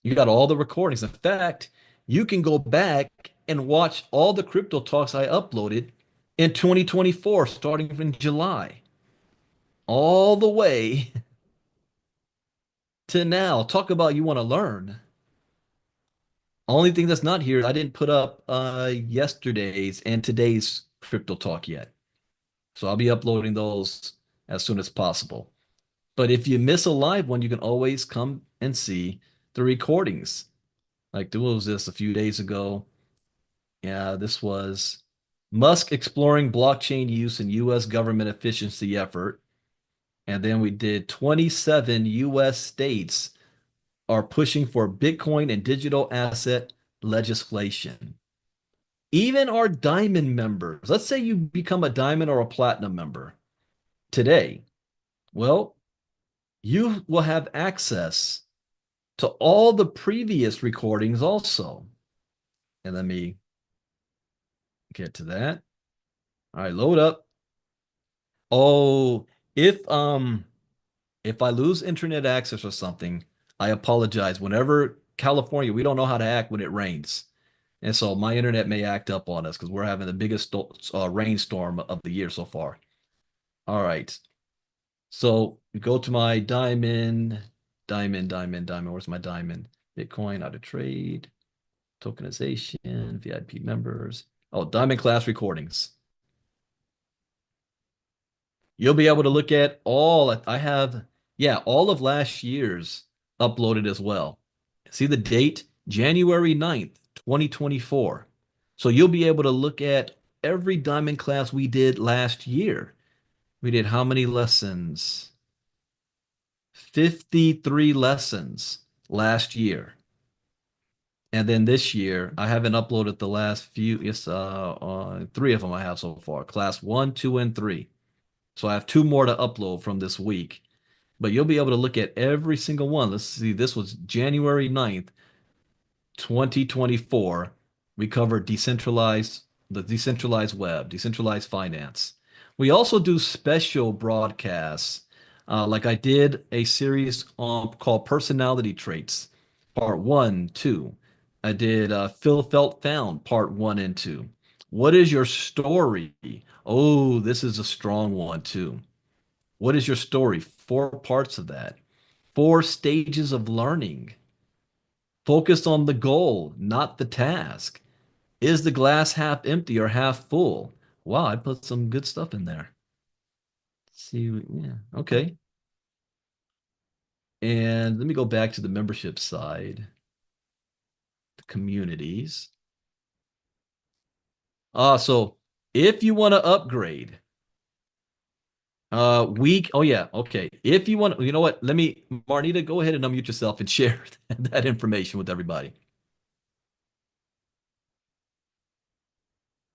A: you got all the recordings. In fact, you can go back and watch all the Crypto Talks I uploaded in 2024, starting from July, all the way to now. Talk about you want to learn. Only thing that's not here, I didn't put up yesterday's and today's Crypto Talk yet. So I'll be uploading those as soon as possible. But if you miss a live one, you can always come and see the recordings. Like there was this a few days ago. Yeah, this was Musk exploring blockchain use in U.S. government efficiency effort. And then we did 27 U.S. states are pushing for Bitcoin and digital asset legislation. Even our diamond members, let's say you become a diamond or a platinum member today. Well, you will have access to all the previous recordings also. And let me get to that. All right, load up. Oh, if I lose internet access or something, I apologize. Whenever California, we don't know how to act when it rains. And so my internet may act up on us because we're having the biggest rainstorm of the year so far. All right. So you go to my diamond. Where's my diamond? Bitcoin, how to trade, tokenization, VIP members. Oh, diamond class recordings. You'll be able to look at all, I have, yeah, all of last year's uploaded as well. See the date? January 9th, 2024. So you'll be able to look at every diamond class we did last year. We did how many lessons? 53 lessons last year. And then this year, I haven't uploaded the last few. It's 3 of them I have so far. Class 1, 2, and 3. So I have 2 more to upload from this week. But you'll be able to look at every single one. Let's see. This was January 9th, 2024. We covered the decentralized web, decentralized finance. We also do special broadcasts. Like I did a series called Personality Traits, Part 1, 2. I did Phil Felt Found, Part 1 and 2. What is your story? Oh, this is a strong one too. What is your story? 4 parts of that. 4 stages of learning. Focus on the goal, not the task. Is the glass half empty or half full? Wow, I put some good stuff in there. Let's see, yeah, okay. And let me go back to the membership side, the communities. So if you want to upgrade, Week. Oh yeah. Okay. If you want, you know what? Let me, Marnita, go ahead and unmute yourself and share that information with everybody.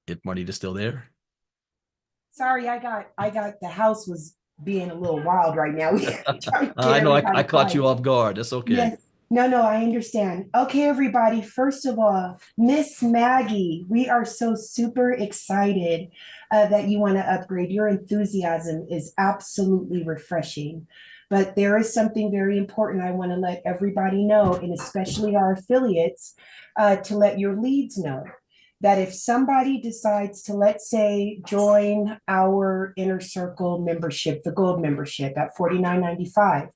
A: If Marnita's still there.
E: Sorry, I got the house was being a little wild right now. We trying to get
A: I know I
E: everybody
A: caught you
E: quiet.
A: off guard. That's okay.
E: Yes. No, no, I understand. Okay, everybody. First of all, Miss Maggie, we are so super excited that you want to upgrade. Your enthusiasm is absolutely refreshing. But there is something very important I want to let everybody know, and especially our affiliates, to let your leads know that if somebody decides to, let's say, join our inner circle membership, the gold membership at $49.95,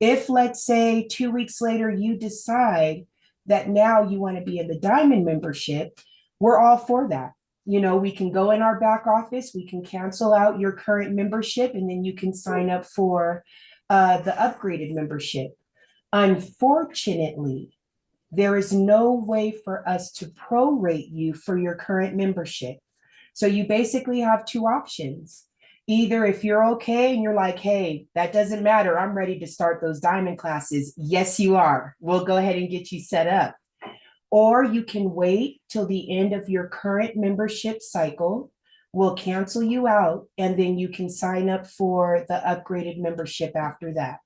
E: if, let's say, 2 weeks later you decide that now you want to be in the diamond membership, we're all for that. You know, we can go in our back office, we can cancel out your current membership, and then you can sign up for the upgraded membership. Unfortunately, there is no way for us to prorate you for your current membership. So you basically have two options. Either if you're okay and you're like, hey, that doesn't matter, I'm ready to start those diamond classes. Yes, you are. We'll go ahead and get you set up. Or you can wait till the end of your current membership cycle. We'll cancel you out, and then you can sign up for the upgraded membership after that.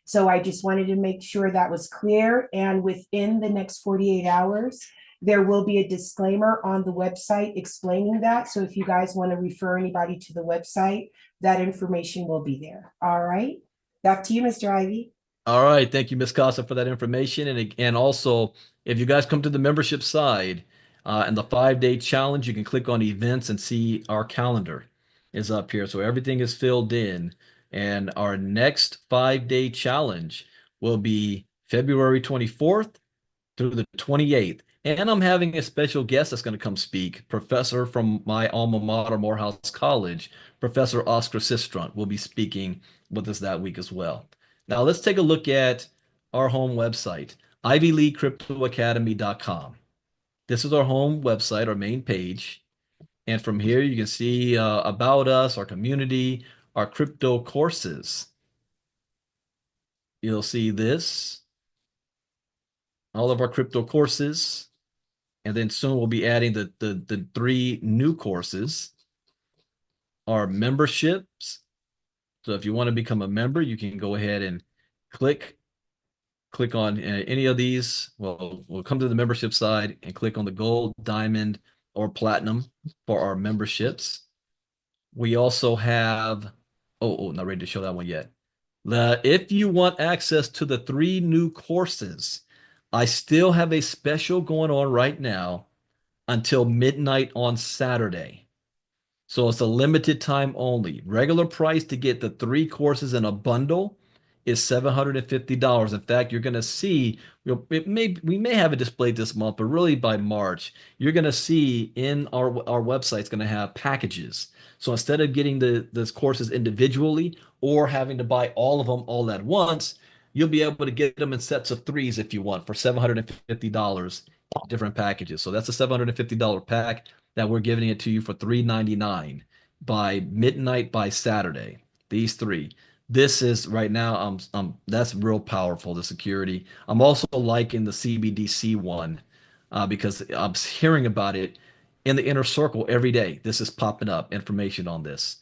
E: So I just wanted to make sure that was clear. And within the next 48 hours, there will be a disclaimer on the website explaining that. So if you guys want to refer anybody to the website, that information will be there. All right. Back to you, Mr. Ivy.
A: All right. Thank you, Ms. Casa, for that information. And also, if you guys come to the membership side and the 5-day challenge, you can click on events and see our calendar is up here. So everything is filled in. And our next 5-day challenge will be February 24th through the 28th. And I'm having a special guest that's going to come speak, professor from my alma mater, Morehouse College, Professor Oscar Sistrunt will be speaking with us that week as well. Now let's take a look at our home website, ivyleaguecryptoacademy.com. This is our home website, our main page. And from here, you can see about us, our community, our crypto courses. You'll see this, all of our crypto courses. And then soon we'll be adding the 3 new courses, our memberships. So if you want to become a member, you can go ahead and click on any of these. Well, we'll come to the membership side and click on the gold, diamond, or platinum for our memberships. We also have, not ready to show that one yet. If you want access to the 3 new courses, I still have a special going on right now until midnight on Saturday. So it's a limited time only. Regular price to get the 3 courses in a bundle is $750. In fact, you're going to see, we may have it displayed this month, but really by March, you're going to see in our website, it's going to have packages. So instead of getting those courses individually or having to buy all of them all at once, you'll be able to get them in sets of 3s if you want for $750, different packages. So that's a $750 pack that we're giving it to you for $399 by midnight by Saturday. These 3. This is right now, that's real powerful, the security. I'm also liking the CBDC one because I'm hearing about it in the inner circle every day. This is popping up, information on this.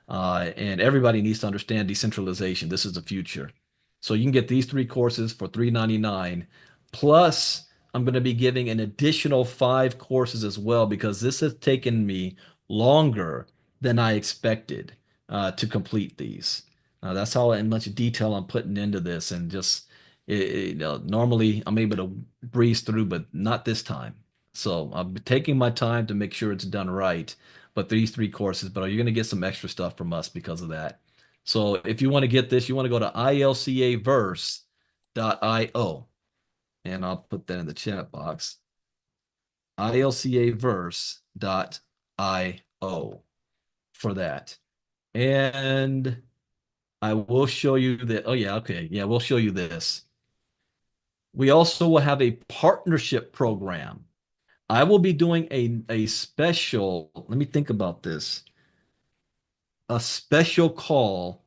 A: And everybody needs to understand decentralization. This is the future. So you can get these 3 courses for $399. Plus, I'm going to be giving an additional 5 courses as well because this has taken me longer than I expected to complete these. That's how much detail I'm putting into this, and just normally I'm able to breeze through, but not this time. So I'm taking my time to make sure it's done right. But these 3 courses, but you're going to get some extra stuff from us because of that. So if you want to get this, you want to go to ilcaverse.io, and I'll put that in the chat box. ilcaverse.io for that. And I will show you that. Oh, yeah. Okay. Yeah, we'll show you this. We also will have a partnership program. I will be doing a special. Let me think about this. a special call.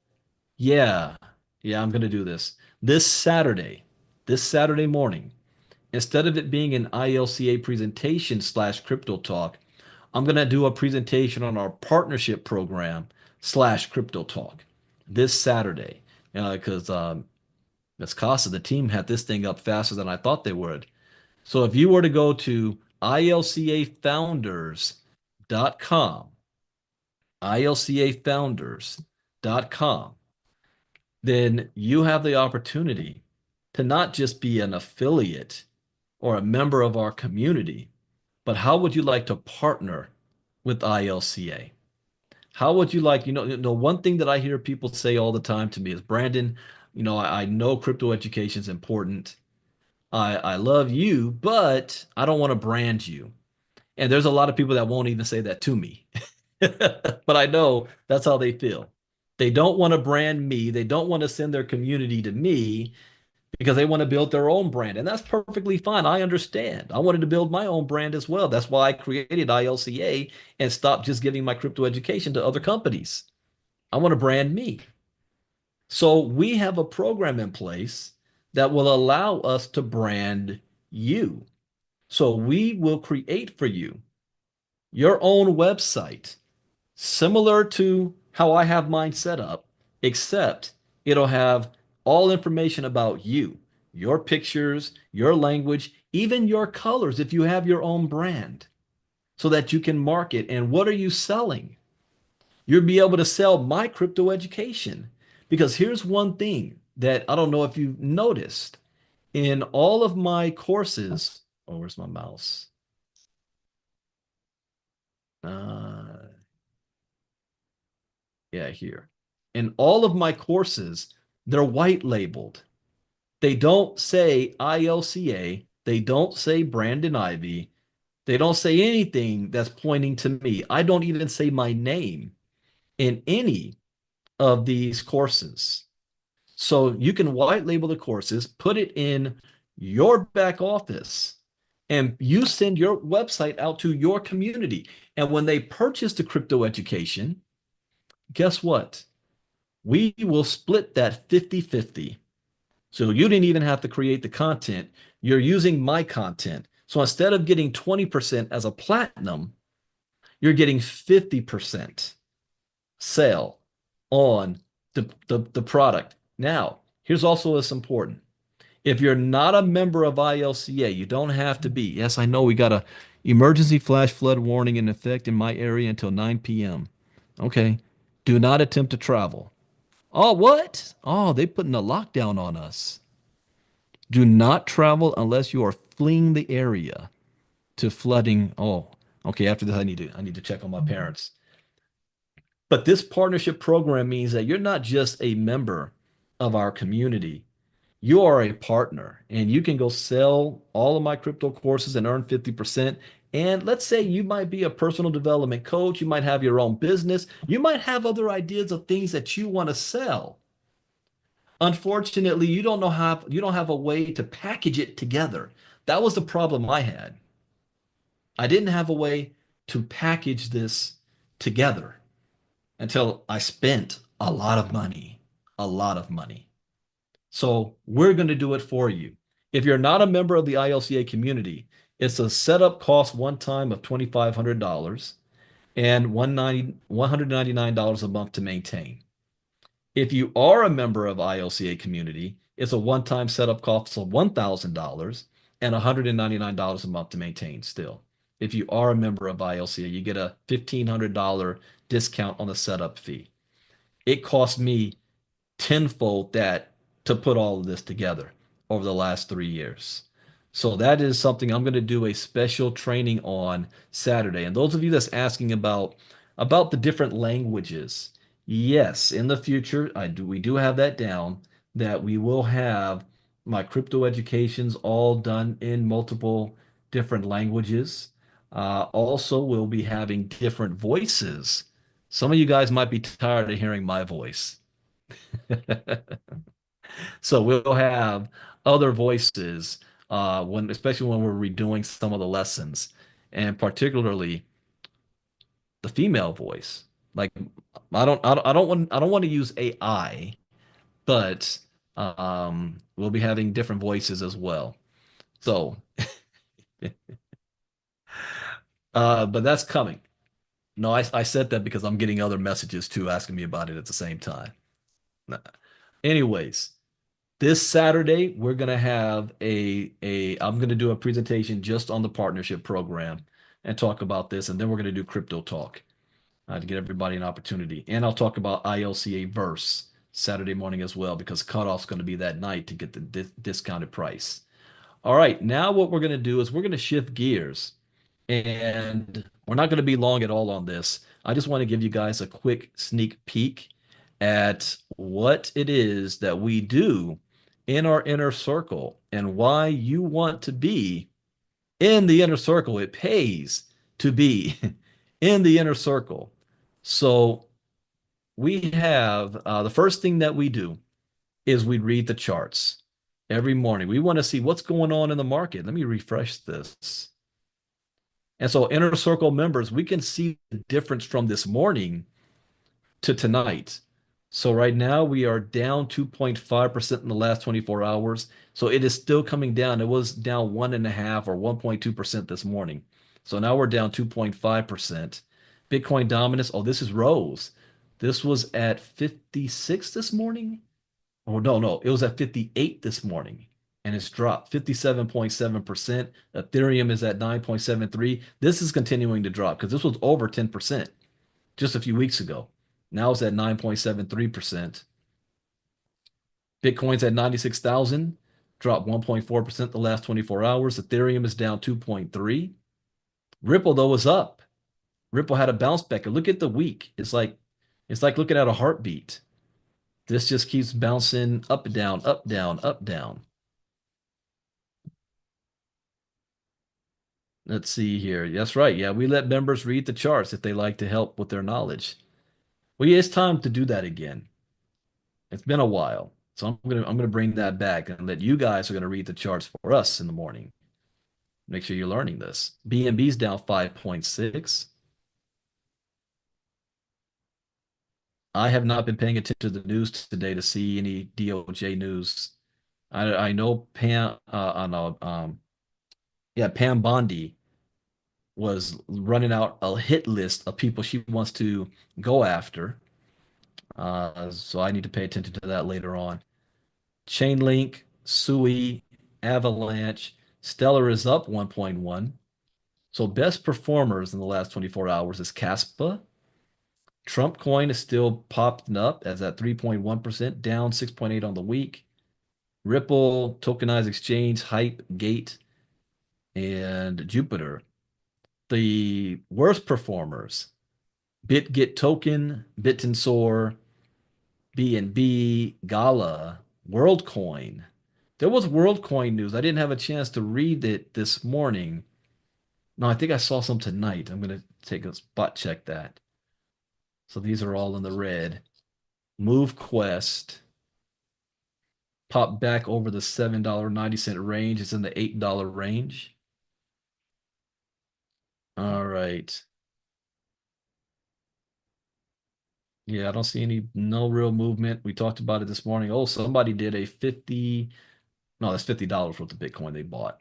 A: Yeah, yeah, I'm going to do this. This Saturday morning, instead of it being an ILCA presentation slash crypto talk, I'm going to do a presentation on our partnership program slash crypto talk this Saturday. Because Ms. Costa, the team had this thing up faster than I thought they would. So if you were to go to ilcafounders.com, ilcafounders.com, then you have the opportunity to not just be an affiliate or a member of our community, but how would you like to partner with ILCA? How would you like, one thing that I hear people say all the time to me is, Brandon, I know crypto education is important. I love you, but I don't want to brand you. And there's a lot of people that won't even say that to me. But I know that's how they feel. They don't want to brand me. They don't want to send their community to me because they want to build their own brand. And that's perfectly fine. I understand. I wanted to build my own brand as well. That's why I created ILCA and stopped just giving my crypto education to other companies. I want to brand me. So we have a program in place that will allow us to brand you. So we will create for you your own website, similar to how I have mine set up, except it'll have all information about you, your pictures, your language, even your colors if you have your own brand, so that you can market. And what are you selling? You'll be able to sell my crypto education. Because here's one thing that I don't know if you've noticed in all of my courses. Oh, where's my mouse? Yeah, here. In all of my courses, they're white labeled. They don't say ILCA. They don't say Brandon Ivey. They don't say anything that's pointing to me. I don't even say my name in any of these courses. So you can white label the courses, put it in your back office, and you send your website out to your community. And when they purchase the crypto education, guess what? We will split that 50-50. So you didn't even have to create the content. You're using my content. So instead of getting 20% as a platinum, you're getting 50% sale on the product. Now, here's also what's important. If you're not a member of ILCA, you don't have to be. Yes, I know we got a emergency flash flood warning in effect in my area until 9 p.m. Okay. Do not attempt to travel. Oh, what? Oh, they putting a lockdown on us. Do not travel unless you are fleeing the area to flooding. Oh, okay. After this, I need to check on my parents. But this partnership program means that you're not just a member of our community. You are a partner, and you can go sell all of my crypto courses and earn 50%. And let's say you might be a personal development coach, you might have your own business, you might have other ideas of things that you want to sell. Unfortunately, you don't have a way to package it together. That was the problem I had. I didn't have a way to package this together until I spent a lot of money, a lot of money. So we're going to do it for you. If you're not a member of the ILCA community, it's a setup cost one time of $2,500 and $199 a month to maintain. If you are a member of ILCA community, it's a one-time setup cost of $1,000 and $199 a month to maintain still. If you are a member of ILCA, you get a $1,500 discount on the setup fee. It cost me tenfold that to put all of this together over the last 3 years. So that is something I'm going to do a special training on Saturday. And those of you that's asking about the different languages, yes, in the future, we do have that down, that we will have my crypto educations all done in multiple different languages. Also, we'll be having different voices. Some of you guys might be tired of hearing my voice. So we'll have other voices especially when we're redoing some of the lessons, and particularly the female voice. Like I don't want to use AI, but we'll be having different voices as well. So, but that's coming. No, I said that because I'm getting other messages too asking me about it at the same time. Nah. Anyways, this Saturday we're gonna have a I'm gonna do a presentation just on the partnership program and talk about this, and then we're gonna do crypto talk to get everybody an opportunity. And I'll talk about ILCA verse Saturday morning as well because cutoff's going to be that night to get the discounted price. All right, now what we're going to do is we're going to shift gears, and we're not going to be long at all on this. I just want to give you guys a quick sneak peek at what it is that we do in our inner circle and why you want to be in the inner circle. It pays to be in the inner circle. So we have the first thing that we do is we read the charts every morning. We want to see what's going on in the market. Let me refresh this. And so inner circle members, we can see the difference from this morning to tonight. So right now we are down 2.5% in the last 24 hours. So it is still coming down. It was down 1.5 or 1.2% this morning. So now we're down 2.5%. Bitcoin dominance. Oh, this is rose. This was at 56 this morning. Oh, no, it was at 58 this morning and it's dropped 57.7%. Ethereum is at 9.73. This is continuing to drop because this was over 10% just a few weeks ago. Now it's at 9.73%. Bitcoin's at 96,000, dropped 1.4% the last 24 hours. Ethereum is down 2.3. Ripple though is up. Ripple had a bounce back. And look at the week. It's like looking at a heartbeat. This just keeps bouncing up, down, up, down, up, down. Let's see here. That's right. Yeah, we let members read the charts if they like to help with their knowledge. Well, yeah, it's time to do that again. It's been a while. So I'm gonna bring that back and let you guys are gonna read the charts for us in the morning. Make sure you're learning this. BNB's down 5.6. I have not been paying attention to the news today to see any DOJ news. I know Pam Pam Bondi was running out a hit list of people she wants to go after. So I need to pay attention to that later on. Chainlink, Sui, Avalanche, Stellar is up 1.1. So best performers in the last 24 hours is Caspa. Trump coin is still popping up as at 3.1%, down 6.8 on the week. Ripple, tokenized exchange, Hype, Gate, and Jupiter. The worst performers, BitGet Token, Bit BNB, Gala, WorldCoin. There was WorldCoin news. I didn't have a chance to read it this morning. No, I think I saw some tonight. I'm going to take a spot check that. So these are all in the red. MoveQuest popped back over the $7.90 range. It's in the $8 range. All right. Yeah, I don't see no real movement. We talked about it this morning. Oh, somebody did a 50, no, that's $50 worth of Bitcoin they bought.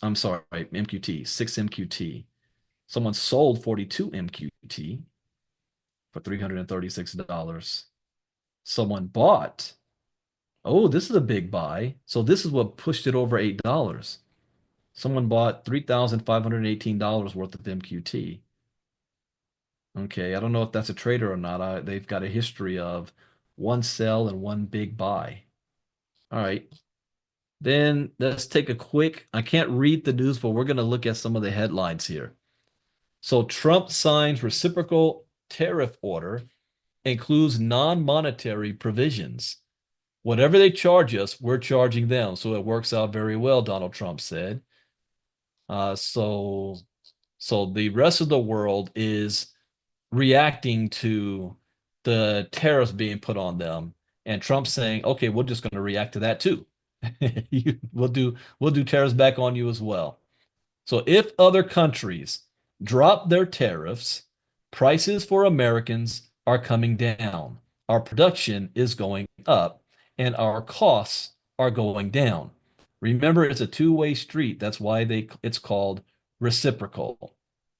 A: I'm sorry, MQT, 6 MQT. Someone sold 42 MQT for $336. Someone bought, oh, this is a big buy. So this is what pushed it over $8. Someone bought $3,518 worth of MQT. Okay, I don't know if that's a trader or not. They've got a history of one sell and one big buy. All right. Then let's take a quick, I can't read the news, but we're going to look at some of the headlines here. So Trump signs reciprocal tariff order, includes non-monetary provisions. Whatever they charge us, we're charging them. So it works out very well, Donald Trump said. So the rest of the world is reacting to the tariffs being put on them, and Trump saying, "Okay, we're just going to react to that too. We'll do tariffs back on you as well." So if other countries drop their tariffs, prices for Americans are coming down. Our production is going up, and our costs are going down. Remember, it's a two-way street. That's why it's called reciprocal.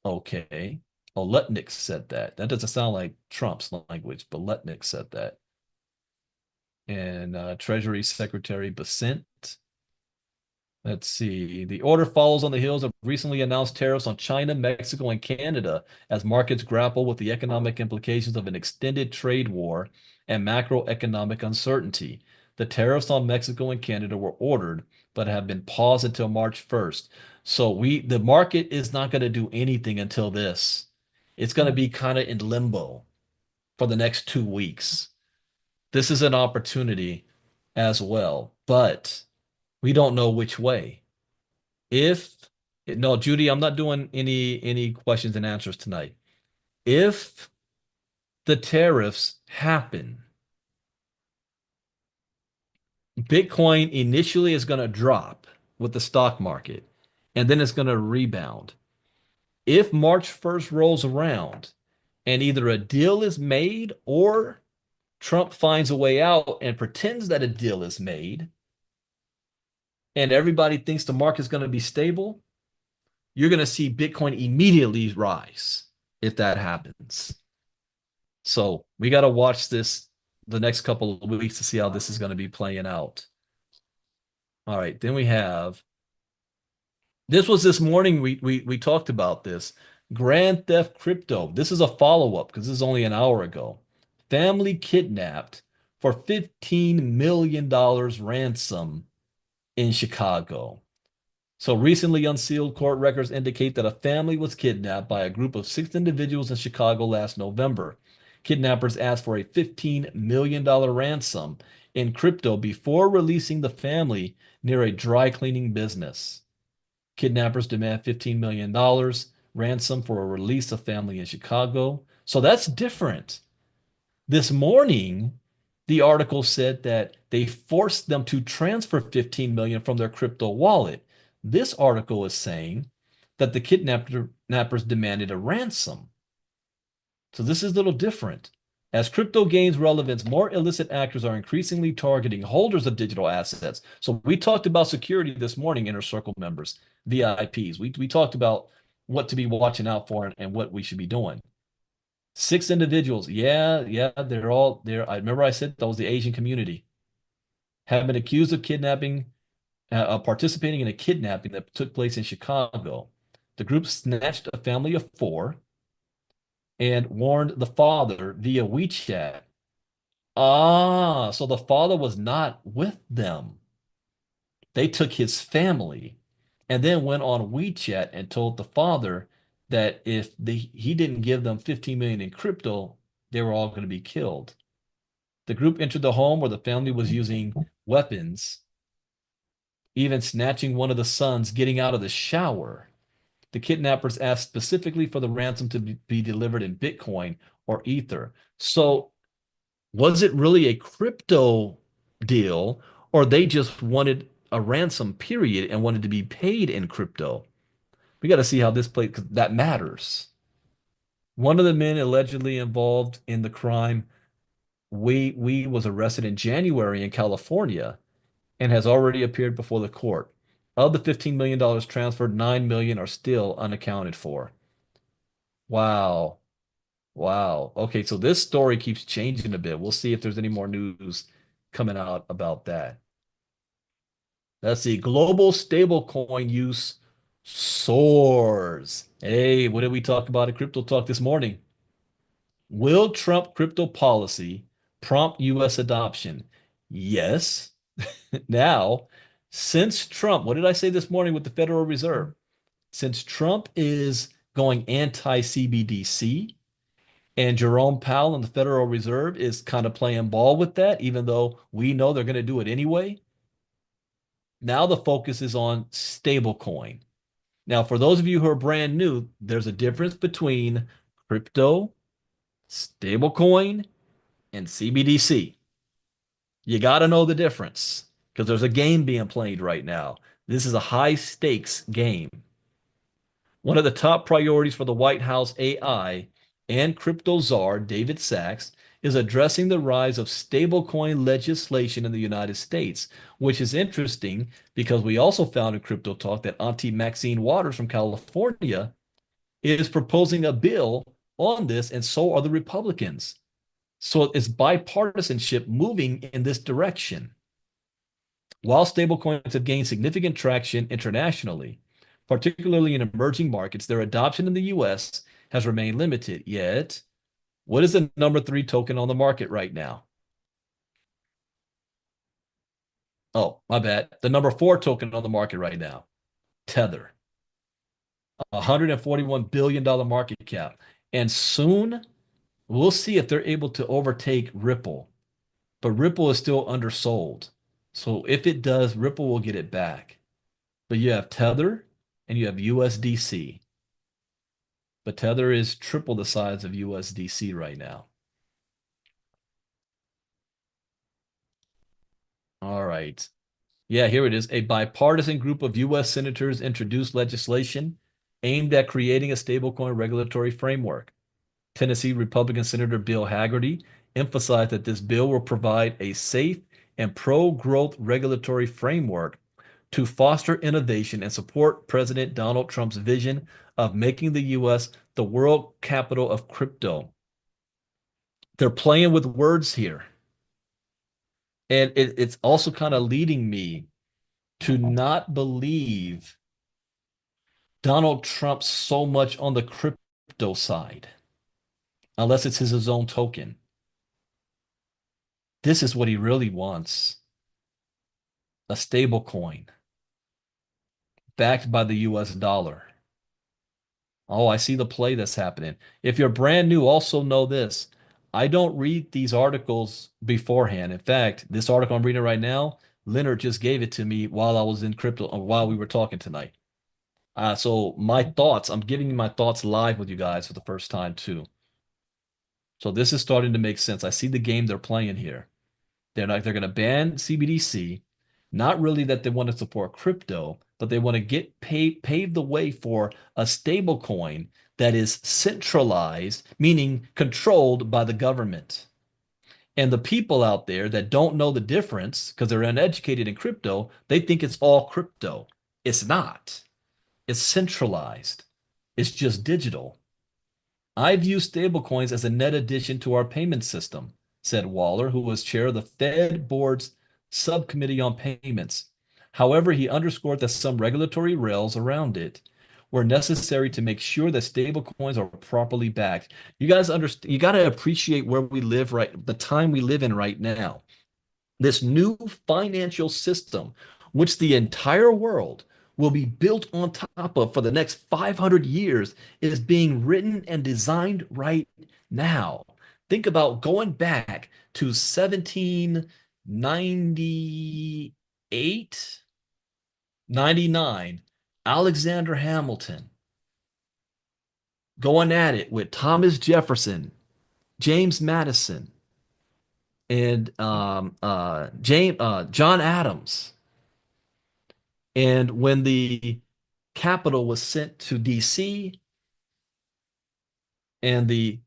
A: Okay. Oletnik said that. That doesn't sound like Trump's language, but Letnick said that. And Treasury Secretary Besant. Let's see. The order follows on the heels of recently announced tariffs on China, Mexico, and Canada as markets grapple with the economic implications of an extended trade war and macroeconomic uncertainty. The tariffs on Mexico and Canada were ordered, but have been paused until March 1st. So the market is not going to do anything until this. It's going to be kind of in limbo for the next 2 weeks. This is an opportunity as well, but we don't know which way. No, Judy, I'm not doing any questions and answers tonight. If the tariffs happen, Bitcoin initially is going to drop with the stock market, and then it's going to rebound. If March 1st rolls around and either a deal is made or Trump finds a way out and pretends that a deal is made, and everybody thinks the market's going to be stable, you're going to see Bitcoin immediately rise if that happens. So we got to watch this the next couple of weeks to see how this is going to be playing out. All right, then this was this morning, we talked about this. Grand Theft Crypto. This is a follow-up because this is only an hour ago. Family kidnapped for $15 million ransom in Chicago. So recently unsealed court records indicate that a family was kidnapped by a group of 6 individuals in Chicago last November. Kidnappers asked for a $15 million ransom in crypto before releasing the family near a dry cleaning business. Kidnappers demand $15 million ransom for a release of family in Chicago. So that's different. This morning, the article said that they forced them to transfer $15 million from their crypto wallet. This article is saying that the kidnappers demanded a ransom. So this is a little different. As crypto gains relevance, more illicit actors are increasingly targeting holders of digital assets. So we talked about security this morning, Inner Circle members, VIPs. We talked about what to be watching out for and what we should be doing. 6 individuals. Yeah, they're all there. I remember I said that was the Asian community. Have been accused of kidnapping, participating in a kidnapping that took place in Chicago. The group snatched a family of 4 and warned the father via WeChat. So the father was not with them. They took his family and then went on WeChat and told the father that if he didn't give them 15 million in crypto, they were all going to be killed. The group entered the home where the family was using weapons, even snatching one of the sons getting out of the shower. The kidnappers asked specifically for the ransom to be delivered in Bitcoin or Ether. So was it really a crypto deal, or they just wanted a ransom period and wanted to be paid in crypto? We got to see how this plays, because that matters. One of the men allegedly involved in the crime, we was arrested in January in California and has already appeared before the court. Of the $15 million transferred, $9 million are still unaccounted for. Wow. Okay, so this story keeps changing a bit. We'll see if there's any more news coming out about that. Let's see. Global stablecoin use soars. Hey, what did we talk about at Crypto Talk this morning? Will Trump crypto policy prompt U.S. adoption? Yes. Now, since Trump, what did I say this morning with the Federal Reserve? Since Trump is going anti-CBDC and Jerome Powell and the Federal Reserve is kind of playing ball with that, even though we know they're going to do it anyway, now the focus is on stablecoin. Now, for those of you who are brand new, there's a difference between crypto, stablecoin, and CBDC. You got to know the difference because there's a game being played right now. This is a high stakes game. One of the top priorities for the White House AI and crypto czar David Sachs is addressing the rise of stablecoin legislation in the United States, which is interesting because we also found in Crypto Talk that Auntie Maxine Waters from California is proposing a bill on this, and so are the Republicans. So it's bipartisanship moving in this direction. While stablecoins have gained significant traction internationally, particularly in emerging markets, their adoption in the US has remained limited. Yet, what is the number 3 token on the market right now? Oh, my bad. The number 4 token on the market right now, Tether. $141 billion market cap. And soon we'll see if they're able to overtake Ripple. But Ripple is still undersold. So if it does, Ripple will get it back. But you have Tether and you have USDC. But Tether is triple the size of USDC right now. All right. Yeah, here it is. A bipartisan group of U.S. senators introduced legislation aimed at creating a stablecoin regulatory framework. Tennessee Republican Senator Bill Hagerty emphasized that this bill will provide a safe and pro-growth regulatory framework to foster innovation and support President Donald Trump's vision of making the U.S. the world capital of crypto. They're playing with words here. And it's also kind of leading me to not believe Donald Trump so much on the crypto side, unless it's his own token. This is what he really wants. A stable coin backed by the US dollar. Oh, I see the play that's happening. If you're brand new, also know this. I don't read these articles beforehand. In fact, this article I'm reading right now, Leonard just gave it to me while I was in crypto, while we were talking tonight. So my thoughts, I'm giving you my thoughts live with you guys for the first time too. So this is starting to make sense. I see the game they're playing here. They're going to ban CBDC, not really that they want to support crypto, but they want to pave the way for a stable coin that is centralized, meaning controlled by the government. And the people out there that don't know the difference because they're uneducated in crypto, they think it's all crypto. It's not. It's centralized. It's just digital. I view stablecoins as a net addition to our payment system, said Waller, who was chair of the Fed Board's subcommittee on payments. However, he underscored that some regulatory rails around it were necessary to make sure that stablecoins are properly backed. You guys understand, you got to appreciate where we live the time we live in right now. This new financial system, which the entire world will be built on top of for the next 500 years, is being written and designed right now. Think about going back to 1798, 99, Alexander Hamilton going at it with Thomas Jefferson, James Madison, and John Adams. And when the capital was sent to DC and the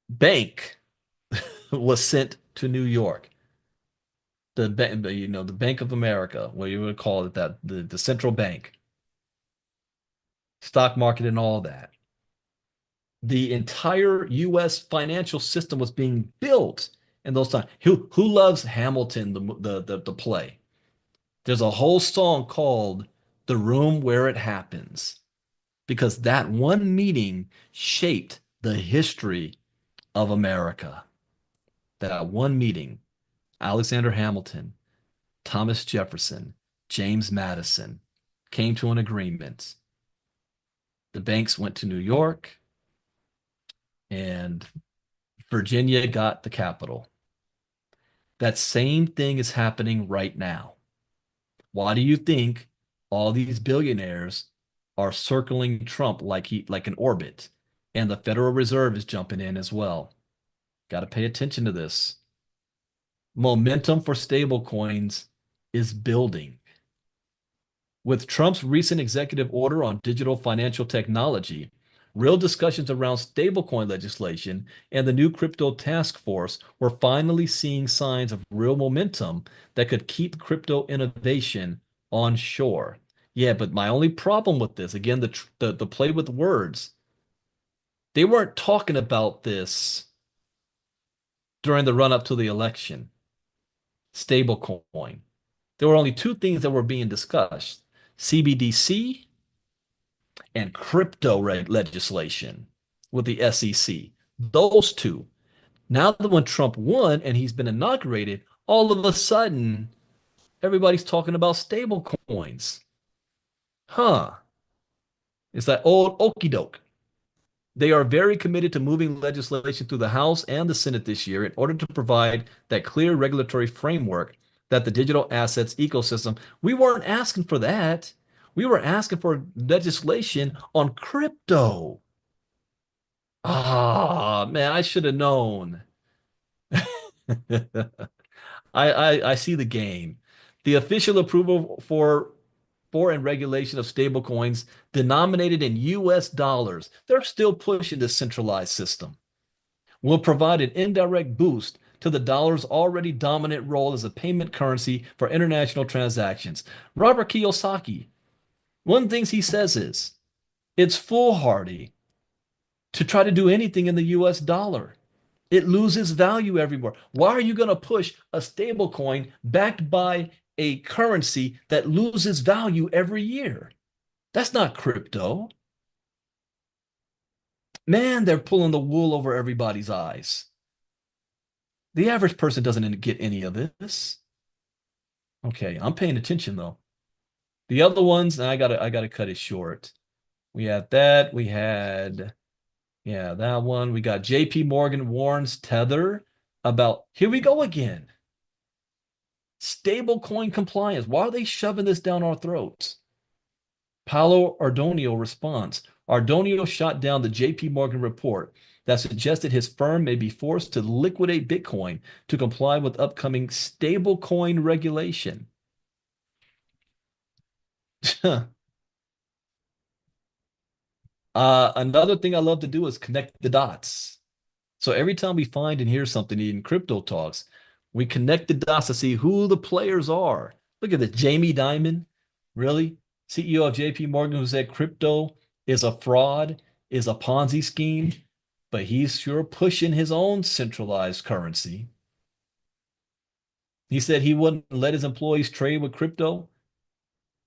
A: bank was sent to New York, the Bank of America, what you would call it, that the central bank, stock market and all that. The entire U.S. financial system was being built in those times. Who loves Hamilton, the play? There's a whole song called The Room Where It Happens, because that one meeting shaped the history of America. That one meeting, Alexander Hamilton, Thomas Jefferson, James Madison came to an agreement. The banks went to New York, and Virginia got the capital. That same thing is happening right now. Why do you think all these billionaires are circling Trump like an orbit, and the Federal Reserve is jumping in as well? Got to pay attention to this. Momentum for stablecoins is building. With Trump's recent executive order on digital financial technology, Real discussions around stablecoin legislation and the new crypto task force were finally seeing signs of real momentum that could keep crypto innovation on shore. Yeah, but my only problem with this, again, the play with words, they weren't talking about this during the run-up to the election. Stablecoin. There were only two things that were being discussed: CBDC and crypto legislation with the SEC. Those two. Now that when Trump won and he's been inaugurated, all of a sudden everybody's talking about stable coins. Huh. It's that old okey doke. They are very committed to moving legislation through the House and the Senate this year in order to provide that clear regulatory framework that the digital assets ecosystem. We weren't asking for that. We were asking for legislation on crypto. Ah, man, I should have known. I see the game. The official approval for and regulation of stablecoins denominated in US dollars, they're still pushing this centralized system, will provide an indirect boost to the dollar's already dominant role as a payment currency for international transactions. Robert Kiyosaki, one of the things he says is, it's foolhardy to try to do anything in the US dollar. It loses value everywhere. Why are you going to push a stable coin backed by a currency that loses value every year? That's not crypto. Man, they're pulling the wool over everybody's eyes. The average person doesn't get any of this. Okay, I'm paying attention though. The other ones, I gotta cut it short. We had that. We had, yeah, that one. We got JP Morgan warns Tether about, here we go again. Stablecoin compliance. Why are they shoving this down our throats? Paolo Ardonio responds. Ardonio shot down the JP Morgan report that suggested his firm may be forced to liquidate Bitcoin to comply with upcoming stablecoin regulation. Another thing I love to do is connect the dots. So every time we find and hear something in crypto talks, we connect the dots to see who the players are. Look at this, Jamie Dimon, really? CEO of JP Morgan, who said crypto is a fraud, is a Ponzi scheme, but he's sure pushing his own centralized currency. He said he wouldn't let his employees trade with crypto.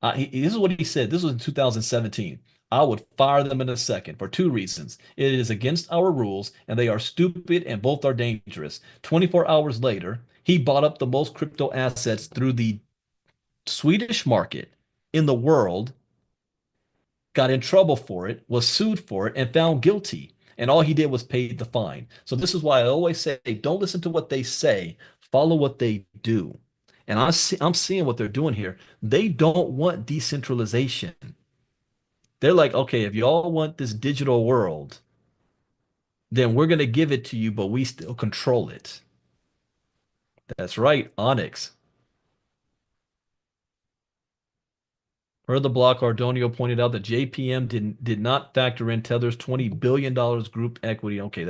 A: This is what he said. This was in 2017. I would fire them in a second for two reasons. It is against our rules, and they are stupid, and both are dangerous. 24 hours later, he bought up the most crypto assets through the Swedish market in the world, got in trouble for it, was sued for it, and found guilty. And all he did was pay the fine. So this is why I always say, don't listen to what they say, follow what they do. And I'm seeing what they're doing here. They don't want decentralization. They're like, okay, if y'all want this digital world, then we're going to give it to you, but we still control it. That's right, Onyx. Per the block, Ardonio pointed out that JPM did not factor in Tether's $20 billion group equity. Okay,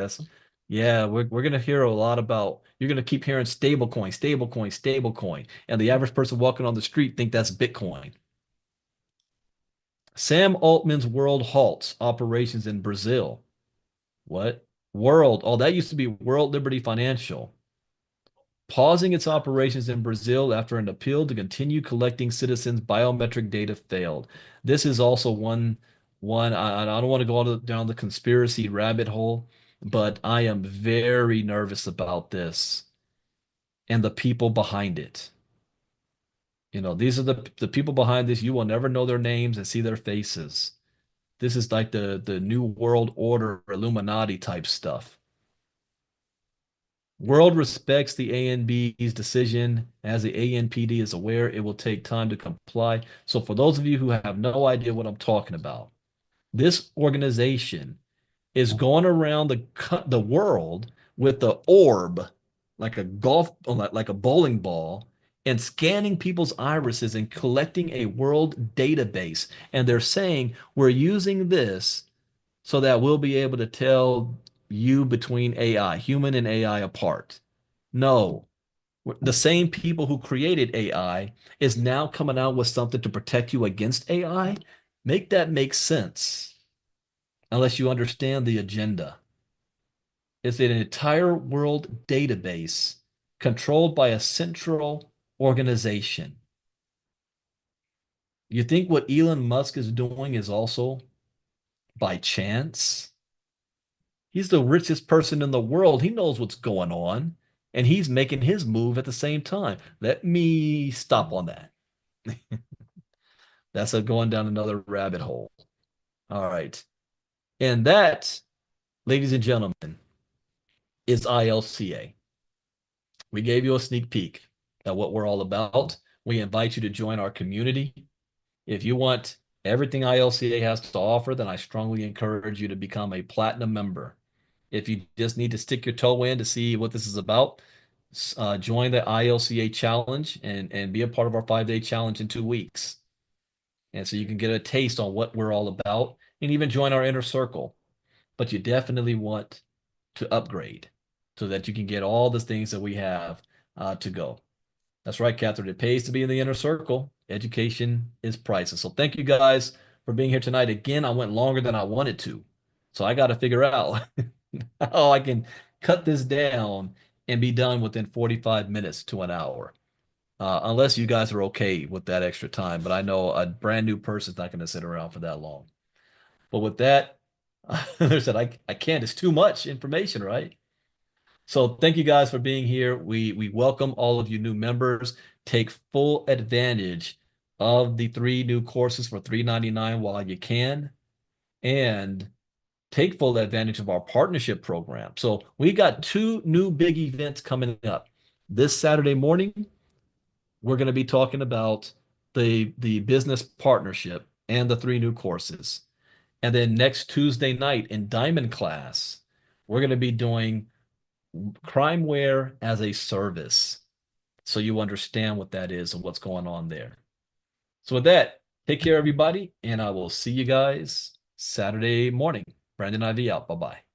A: yeah, we're going to hear a lot about, you're going to keep hearing stablecoin, stablecoin, stablecoin. And the average person walking on the street think that's Bitcoin. Sam Altman's world halts operations in Brazil. What? World. Oh, that used to be World Liberty Financial. Pausing its operations in Brazil after an appeal to continue collecting citizens' biometric data failed. This is also one I don't want to go down the conspiracy rabbit hole, but I am very nervous about this and the people behind it. You know, these are the people behind this. You will never know their names and see their faces. This is like the New World Order Illuminati type stuff. World respects the ANB's decision. As the ANPD is aware, it will take time to comply. So for those of you who have no idea what I'm talking about, this organization is going around the world with the orb, like like a bowling ball, and scanning people's irises and collecting a world database. And they're saying we're using this so that we'll be able to tell you between AI, human and AI apart. No, the same people who created AI is now coming out with something to protect you against AI. Make that make sense, unless you understand the agenda. It's an entire world database controlled by a central organization. You think what Elon Musk is doing is also by chance? He's the richest person in the world. He knows what's going on, and he's making his move at the same time. Let me stop on that. That's going down another rabbit hole. All right. And that, ladies and gentlemen, is ILCA. We gave you a sneak peek at what we're all about. We invite you to join our community. If you want everything ILCA has to offer, then I strongly encourage you to become a platinum member. If you just need to stick your toe in to see what this is about, join the ILCA challenge and be a part of our 5-day challenge in 2 weeks. And so you can get a taste on what we're all about and even join our inner circle. But you definitely want to upgrade so that you can get all the things that we have to go. That's right, Catherine. It pays to be in the inner circle. Education is priceless. So thank you guys for being here tonight. Again, I went longer than I wanted to. So I got to figure out how I can cut this down and be done within 45 minutes to an hour. Unless you guys are okay with that extra time. But I know a brand new person's not going to sit around for that long. But with that, I said, I can't. It's too much information, right? So thank you guys for being here. We welcome all of you new members. Take full advantage of the 3 new courses for $3.99 while you can. And take full advantage of our partnership program. So we got 2 new big events coming up. This Saturday morning, we're going to be talking about the business partnership and the 3 new courses. And then next Tuesday night in Diamond class, we're going to be doing crimeware as a service. So you understand what that is and what's going on there. So with that, take care, everybody, and I will see you guys Saturday morning. Brandon Ivey out. Bye-bye.